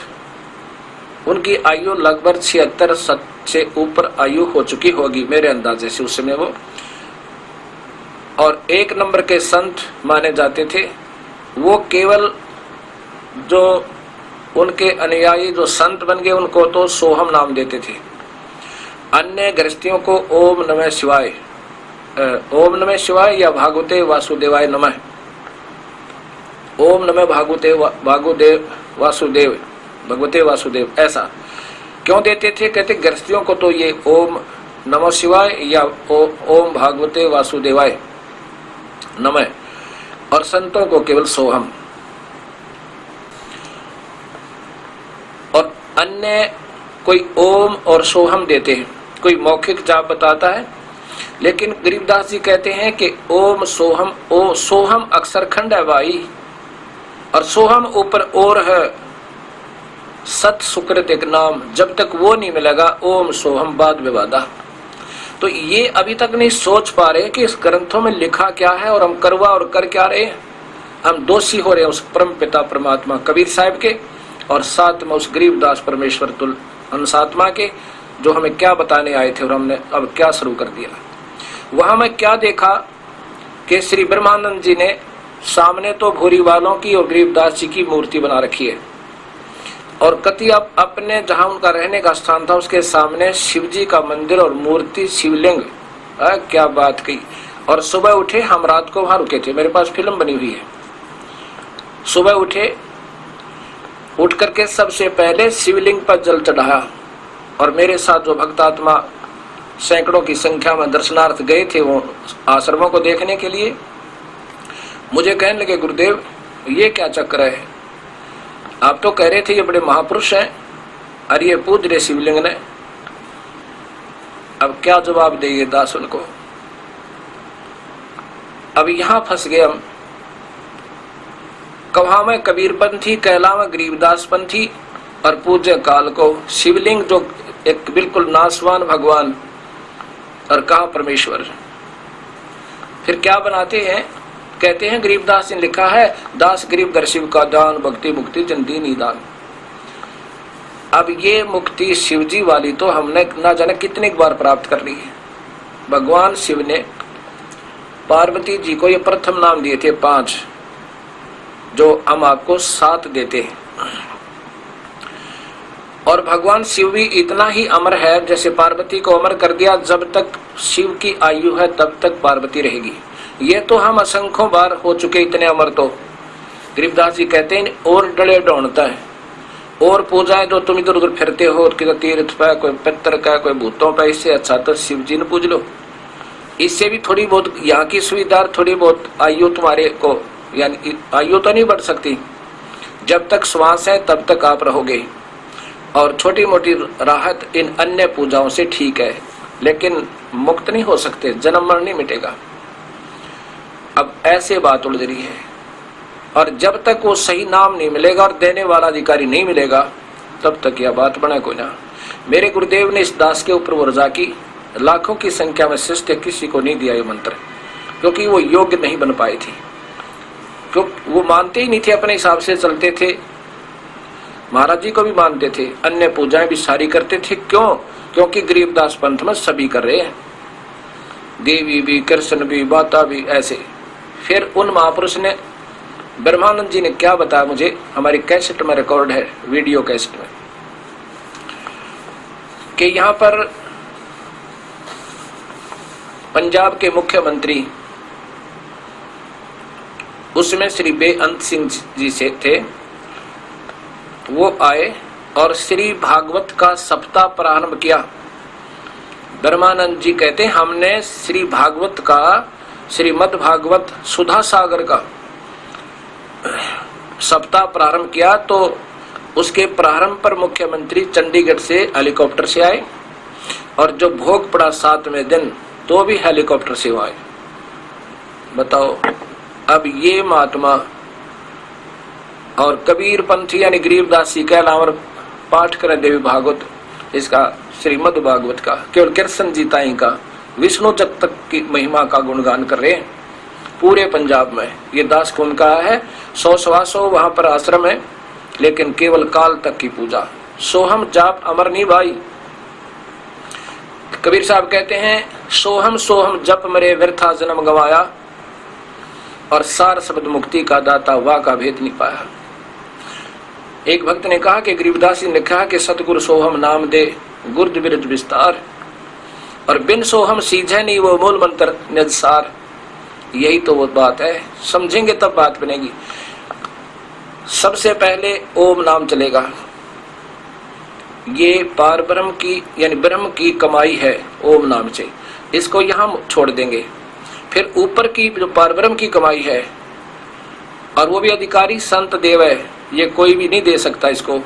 A: उनकी आयु लगभग 76 से ऊपर आयु हो चुकी होगी मेरे अंदाजे से उस समय वो, और एक नंबर के संत माने जाते थे। वो केवल जो उनके अनुयायी जो संत बन गए उनको तो सोहम नाम देते थे, अन्य गृहस्थियों को ओम नमः शिवाय, ओम नमः शिवाय या भागवते वासुदेवाय नमः, ओम नमः भागवते वासुदेव, भगवते वासुदेव, ऐसा क्यों देते थे? कहते गृहस्थियों को तो ये ओम नमः शिवाय या ओम भागवते वासुदेवाय नमः, और संतों को केवल सोहम। और अन्य कोई ओम और सोहम देते हैं, कोई मौखिक जाप बताता है, लेकिन गरीबदास जी कहते हैं कि ओम सोहम, ओ सोहम अक्षर खंड है भाई, और सोहम ऊपर और है सत सुकृत एक नाम, जब तक वो नहीं मिलेगा ओम सोहम बाद विवादा। तो ये अभी तक नहीं सोच पा रहे कि इस ग्रंथों में लिखा क्या है और हम करवा और कर क्या रहे हैं। हम दोषी हो रहे हैं उस परम पिता परमात्मा कबीर साहिब के, और साथ में उस गरीबदास परमेश्वर तुल अंशात्मा के, जो हमें क्या बताने आए थे और हमने अब क्या शुरू कर दिया। वहां मैं क्या देखा कि श्री ब्रह्मानंद जी ने सामने तो भूरी वालों की और गरीबदास जी की मूर्ति बना रखी है, और कति अपने जहां उनका रहने का स्थान था उसके सामने शिव जी का मंदिर और मूर्ति शिवलिंग, क्या बात की। और सुबह उठे, हम रात को वहां रुके थे, मेरे पास फिल्म बनी हुई है। सुबह उठे, उठ करके सबसे पहले शिवलिंग पर जल चढ़ाया, और मेरे साथ जो भक्तात्मा सैकड़ों की संख्या में दर्शनार्थ गए थे वो आश्रमों को देखने के लिए, मुझे कहने लगे गुरुदेव ये क्या चक्कर है, आप तो कह रहे थे ये बड़े महापुरुष हैं, अरे ये पूज रहे शिवलिंग ने। अब क्या जवाब देंगे दास उनको। अब यहां फंस गए हम, कहा मैं कबीरपंथी, कहला मैं गरीबदास पंथी, और पूज्य काल को शिवलिंग जो एक बिल्कुल नासवान भगवान, और कहा परमेश्वर। फिर क्या बनाते हैं, कहते हैं गरीबदास ने लिखा है, दास गरीब दर शिव का दान, भक्ति मुक्ति जन दीन दान। अब ये मुक्ति शिवजी वाली तो हमने ना जाने कितने बार प्राप्त कर ली है। भगवान शिव ने पार्वती जी को ये प्रथम नाम दिए थे 5, जो हम आपको 7 देते हैं। और भगवान शिव भी इतना ही अमर है, जैसे पार्वती को अमर कर दिया, जब तक शिव की आयु है तब तक पार्वती रहेगी। ये तो हम असंख्यों बार हो चुके इतने अमर। तो गरीबदास जी कहते हैं और डले ढूंढता है और पूजाएं जो तुम इधर उधर फिरते हो, किसी तीर्थ पे, कोई पितर का, कोई भूतों पे, इससे अच्छा तो शिव जी ने पूज लो। इससे भी थोड़ी बहुत यहाँ की सुविधा, थोड़ी बहुत आयु तुम्हारे को, यानी आयु तो नहीं बढ़ सकती, जब तक श्वास है तब तक आप रहोगे। और छोटी मोटी राहत इन अन्य पूजाओं से ठीक है, लेकिन मुक्त नहीं हो सकते, जन्म मरण नहीं मिटेगा। अब ऐसे बात उलझ रही है, और जब तक वो सही नाम नहीं मिलेगा और देने वाला अधिकारी नहीं मिलेगा, तब तक यह बात बने कोई ना। मेरे गुरुदेव ने इस दास के ऊपर वर्जा की, लाखों की संख्या में शिष्य किसी को नहीं दिया ये मंत्र, क्योंकि वो योग्य नहीं बन पाए थे, क्योंकि वो मानते ही नहीं थे, अपने हिसाब से चलते थे। महाराज जी को भी मानते थे, अन्य पूजाएं भी सारी करते थे। क्यों? क्योंकि गरीबदास पंथ में सभी कर रहे हैं, देवी भी, कृष्ण भी, माता भी, ऐसे। फिर उन महापुरुष ने, ब्रह्मानंद जी ने क्या बताया मुझे, हमारी कैसेट में रिकॉर्ड है, वीडियो कैसेट में, कि यहाँ पर पंजाब के मुख्यमंत्री उसमें श्री बेअंत सिंह जी से थे, वो आए और श्री भागवत का सप्ताह प्रारंभ किया। ब्रह्मानंद जी कहते हैं हमने श्री भागवत का, श्रीमद् भागवत सुधा सागर का सप्ताह प्रारंभ किया। तो उसके प्रारंभ पर मुख्यमंत्री चंडीगढ़ से हेलीकॉप्टर से आए, और जो भोग पड़ा 7वें दिन तो भी हेलीकॉप्टर से आए। बताओ, अब ये महात्मा और कबीर पंथी यानी गरीबदास जी का और पाठ करें देवी भागवत, इसका श्रीमद् भागवत का, केवल कृष्ण जी ताई का, विष्णु जग तक की महिमा का गुणगान कर रहे हैं पूरे पंजाब में। ये दास कौन का है, 100 वहां पर आश्रम है, लेकिन केवल काल तक की पूजा, सोहम जाप अमर नहीं भाई। कबीर साहब कहते हैं सोहम सोहम जप मरे व्यर्था जन्म गवाया, और सार शब्द मुक्ति का दाता वाह का भेद नहीं पाया। एक भक्त ने कहा कि गरीबदास जी ने कहा कि सतगुरु सोहम नाम दे गुर्द बिरज विस्तार, और बिन सोहम सीझे नहीं वो मूल मंत्र निजसार। यही तो वो बात है, समझेंगे तब बात बनेगी। सबसे पहले ओम नाम चलेगा, ये पार ब्रह्म की यानी ब्रह्म की कमाई है ओम नाम से, इसको यहाँ छोड़ देंगे। फिर ऊपर की जो पार ब्रह्म की कमाई है, और वो भी अधिकारी संत देव है, ये कोई भी नहीं दे सकता इसको।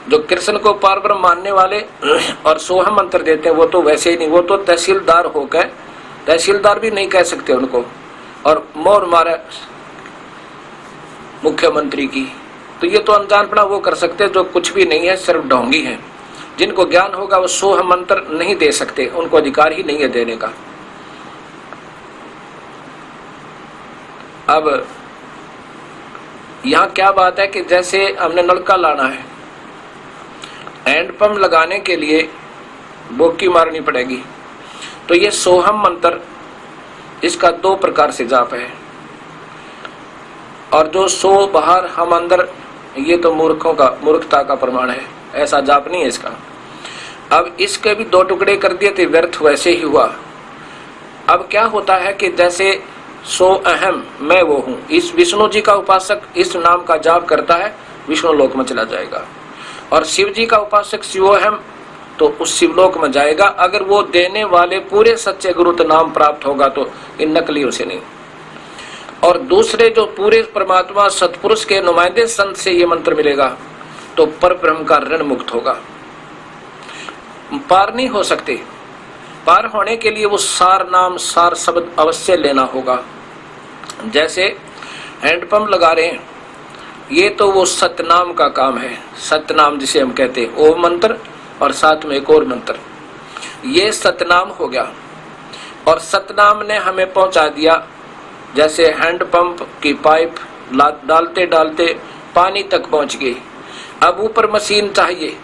A: जो कृष्ण को पार ब्रह्म मानने वाले और सोहम मंत्र देते हैं, वो तो वैसे ही नहीं, वो तो तहसीलदार होकर, तहसीलदार भी नहीं कह सकते उनको, और मोर मारा मुख्यमंत्री की। तो ये तो अनजानपना वो कर सकते जो कुछ भी नहीं है, सिर्फ ढोंगी है। जिनको ज्ञान होगा वो सोहम मंत्र नहीं दे सकते, उनको अधिकार ही नहीं है देने का। अब यहाँ क्या बात है कि जैसे हमने नलका लाना है, हैंडपंप लगाने के लिए बोकी मारनी पड़ेगी, तो ये सोहम मंत्र, इसका 2 प्रकार से जाप है। और जो सो बाहर हम अंदर, ये तो मूर्खता का प्रमाण है, ऐसा जाप नहीं है इसका। अब इसके भी 2 टुकड़े कर दिए थे, व्यर्थ वैसे ही हुआ। अब क्या होता है कि जैसे सो अहम मैं वो हूं, इस विष्णु जी का उपासक इस नाम का जाप करता है, विष्णु लोक में चला जाएगा। और शिव जी का उपासक शिवोहम, तो उस शिवलोक में जाएगा, अगर वो देने वाले पूरे सच्चे गुरु तो नाम प्राप्त होगा, तो इन नकलियों से नहीं। और दूसरे जो पूरे परमात्मा सतपुरुष के नुमाइंदे संत से ये मंत्र मिलेगा, तो पर ब्रह्म का ऋण मुक्त होगा। पार नहीं हो सकते, पार होने के लिए वो सार नाम, सार शब्द अवश्य लेना होगा। जैसे हैंडपंप लगा रहे हैं, ये तो वो सतनाम का काम है, सतनाम जिसे हम कहते हैं, ओम मंत्र और साथ में एक और मंत्र, ये सतनाम हो गया। और सतनाम ने हमें पहुंचा दिया, जैसे हैंडपंप की पाइप डालते डालते पानी तक पहुंच गई। अब ऊपर मशीन चाहिए,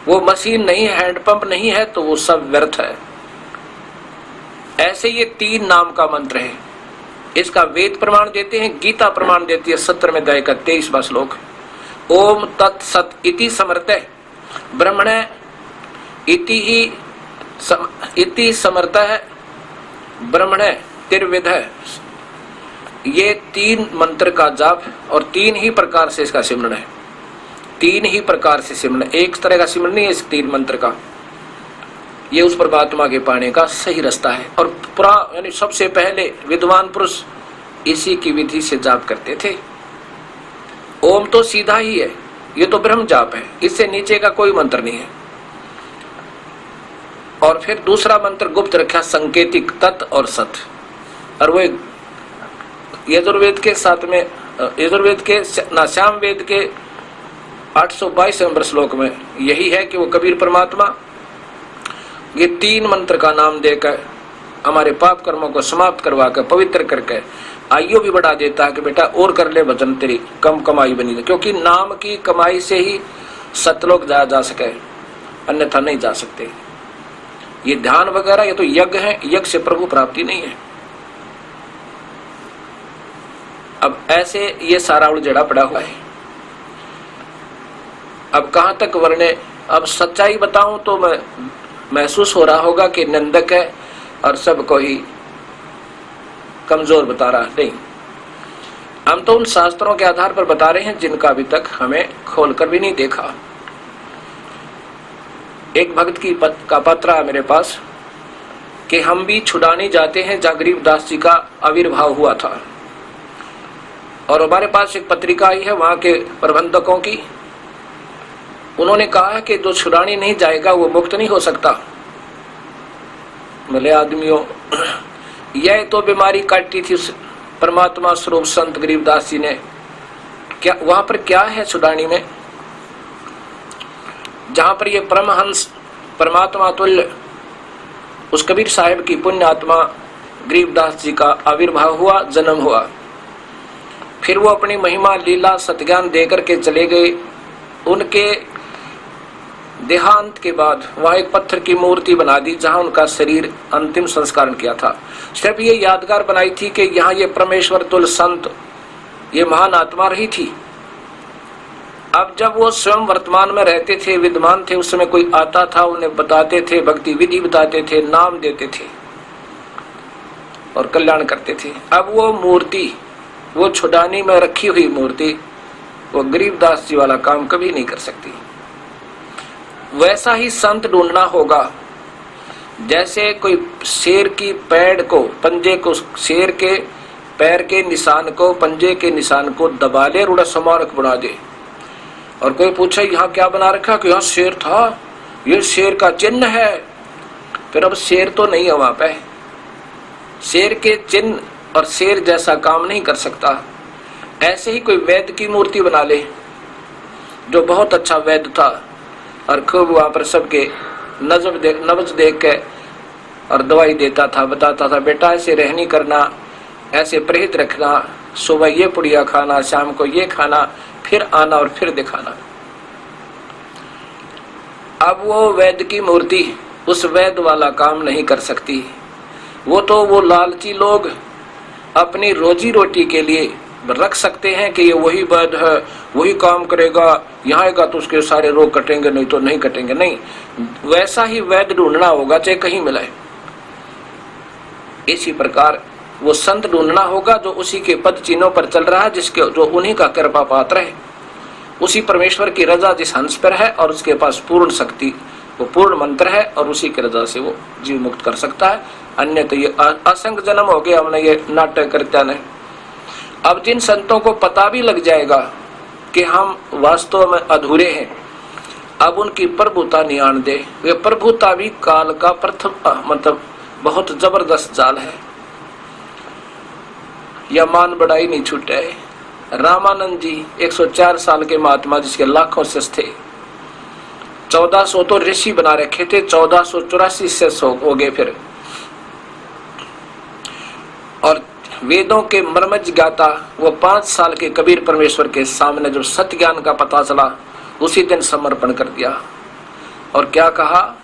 A: वो मशीन नहीं है, हैंडपंप नहीं है, तो वो सब व्यर्थ है। ऐसे ये 3 नाम का मंत्र है। इसका वेद प्रमाण देते हैं, गीता प्रमाण देती है 17वें अध्याय का 23वां श्लोक। ओम तत्सत इति समर्थः ब्रह्मणे इति समर्थः ब्रह्मणे तिर्विधः। ये 3 मंत्र का जाप और 3 ही प्रकार से इसका सिमरन है। 3 ही प्रकार से सिमरन, एक तरह का सिमरन नहीं है इस 3 मंत्र का। ये उस परमात्मा के पाने का सही रास्ता है। और पूरा यानी सबसे पहले विद्वान पुरुष इसी की विधि से जाप करते थे। ओम तो सीधा ही है, ये तो ब्रह्म जाप है, इससे नीचे का कोई मंत्र नहीं है। और फिर दूसरा मंत्र गुप्त रखा, संकेतिक, तत् और सत। और वो यजुर्वेद के साथ में यजुर्वेद के श्याम वेद के 822 नंबर श्लोक में यही है कि वो कबीर परमात्मा ये 3 मंत्र का नाम देकर हमारे पाप कर्मों को समाप्त करवा कर पवित्र करके आयु भी बढ़ा देता है कि बेटा और कर ले भजन, तेरी कम कमाई बनी। क्योंकि नाम की कमाई से ही सतलोक जाया जा सके, अन्यथा नहीं जा सकते। ये ध्यान वगैरह ये तो यज्ञ है, यज्ञ से प्रभु प्राप्ति नहीं है। अब ऐसे ये सारा उलझड़ा पड़ा हुआ है। अब कहां तक वर्णे, अब सच्चाई बताऊं तो मैं महसूस हो रहा होगा कि निंदक है और सबको ही कमजोर बता रहा नहीं। हम तो उन शास्त्रों के आधार पर बता रहे हैं जिनका अभी तक हमें खोलकर भी नहीं देखा। एक भक्त का पत्र है मेरे पास कि हम भी छुड़ाने जाते हैं जहाँ गरीबदास जी का आविर्भाव हुआ था, और हमारे पास एक पत्रिका आई है वहां के प्रबंधकों की। उन्होंने कहा कि जो छुड़ाने नहीं जाएगा वो मुक्त नहीं हो सकता। भले आदमियों, यह तो बीमारी काटी थी उस परमात्मा स्वरूप संत गरीबदास जी ने। क्या वहां पर क्या है छुड़ानी में, जहां पर ये परमहंस परमात्मा तुल्य उस कबीर साहिब की पुण्य आत्मा गरीबदास जी का आविर्भाव हुआ, जन्म हुआ। फिर वो अपनी महिमा लीला सत्ज्ञान देकर के चले गए। उनके देहांत के बाद वहां एक पत्थर की मूर्ति बना दी जहां उनका शरीर अंतिम संस्कार किया था। सिर्फ ये यादगार बनाई थी कि यहाँ ये परमेश्वर तुल्य संत, ये महान आत्मा रही थी। अब जब वो स्वयं वर्तमान में रहते थे, विद्वान थे, उस समय कोई आता था, उन्हें बताते थे, भक्ति विधि बताते थे, नाम देते थे और कल्याण करते थे। अब वो मूर्ति, वो छुड़ानी में रखी हुई मूर्ति, वो गरीबदास जी वाला काम कभी नहीं कर सकती। वैसा ही संत ढूंढना होगा। जैसे कोई शेर की पैड़ को, पंजे को, शेर के पैर के निशान को, पंजे के निशान को दबा ले, रूढ़ स्मारक बना दे। और कोई पूछे यहाँ क्या बना रखा, कि यहाँ शेर था, ये शेर का चिन्ह है। फिर अब शेर तो नहीं है वहां पे, शेर के चिन्ह और शेर जैसा काम नहीं कर सकता। ऐसे ही कोई वैद्य की मूर्ति बना ले जो बहुत अच्छा वैद्य था और खूब वहां पर सबके नब्ज देख के और दवाई देता था, बताता था बेटा ऐसे रहनी करना, ऐसे परहेज रखना, सुबह ये पुड़िया खाना, शाम को ये खाना, फिर आना और फिर दिखाना। अब वो वैद्य की मूर्ति उस वैद्य वाला काम नहीं कर सकती। वो लालची लोग अपनी रोजी रोटी के लिए रख सकते हैं कि ये वही वैद्य है, वही काम करेगा, यहाँ आएगा तो उसके सारे रोग कटेंगे, नहीं तो नहीं कटेंगे। नहीं, वैसा ही वैद्य ढूंढना होगा चाहे कहीं मिले। इसी प्रकार वो संत ढूंढना होगा जो उसी के पद चिन्हों पर चल रहा है, जिसके जो उन्हीं का कृपा पात्र है, उसी परमेश्वर की रजा जिस हंस पर है और उसके पास पूर्ण शक्ति, वो पूर्ण मंत्र है और उसी की रजा से वो जीव मुक्त कर सकता है। अन्य तो ये असंख्य जन्म हो गया हमने ये नाटक करते नहीं। अब जिन संतों को पता भी लग जाएगा कि हम वास्तव में अधूरे हैं, अब उनकी प्रभुता नहीं आन दे। वे प्रभुता भी काल का प्रथम मतलब बहुत जबरदस्त जाल है, यह मान बढ़ाई नहीं छूटे। रामानंद जी 104 साल के महात्मा जिसके लाखों शिष्य थे, 1400 तो ऋषि बना रखे थे, 1484 शिष्य हो गए फिर। और वेदों के मर्म ज्ञाता वो 5 साल के कबीर परमेश्वर के सामने जब सत्य ज्ञान का पता चला उसी दिन समर्पण कर दिया। और क्या कहा,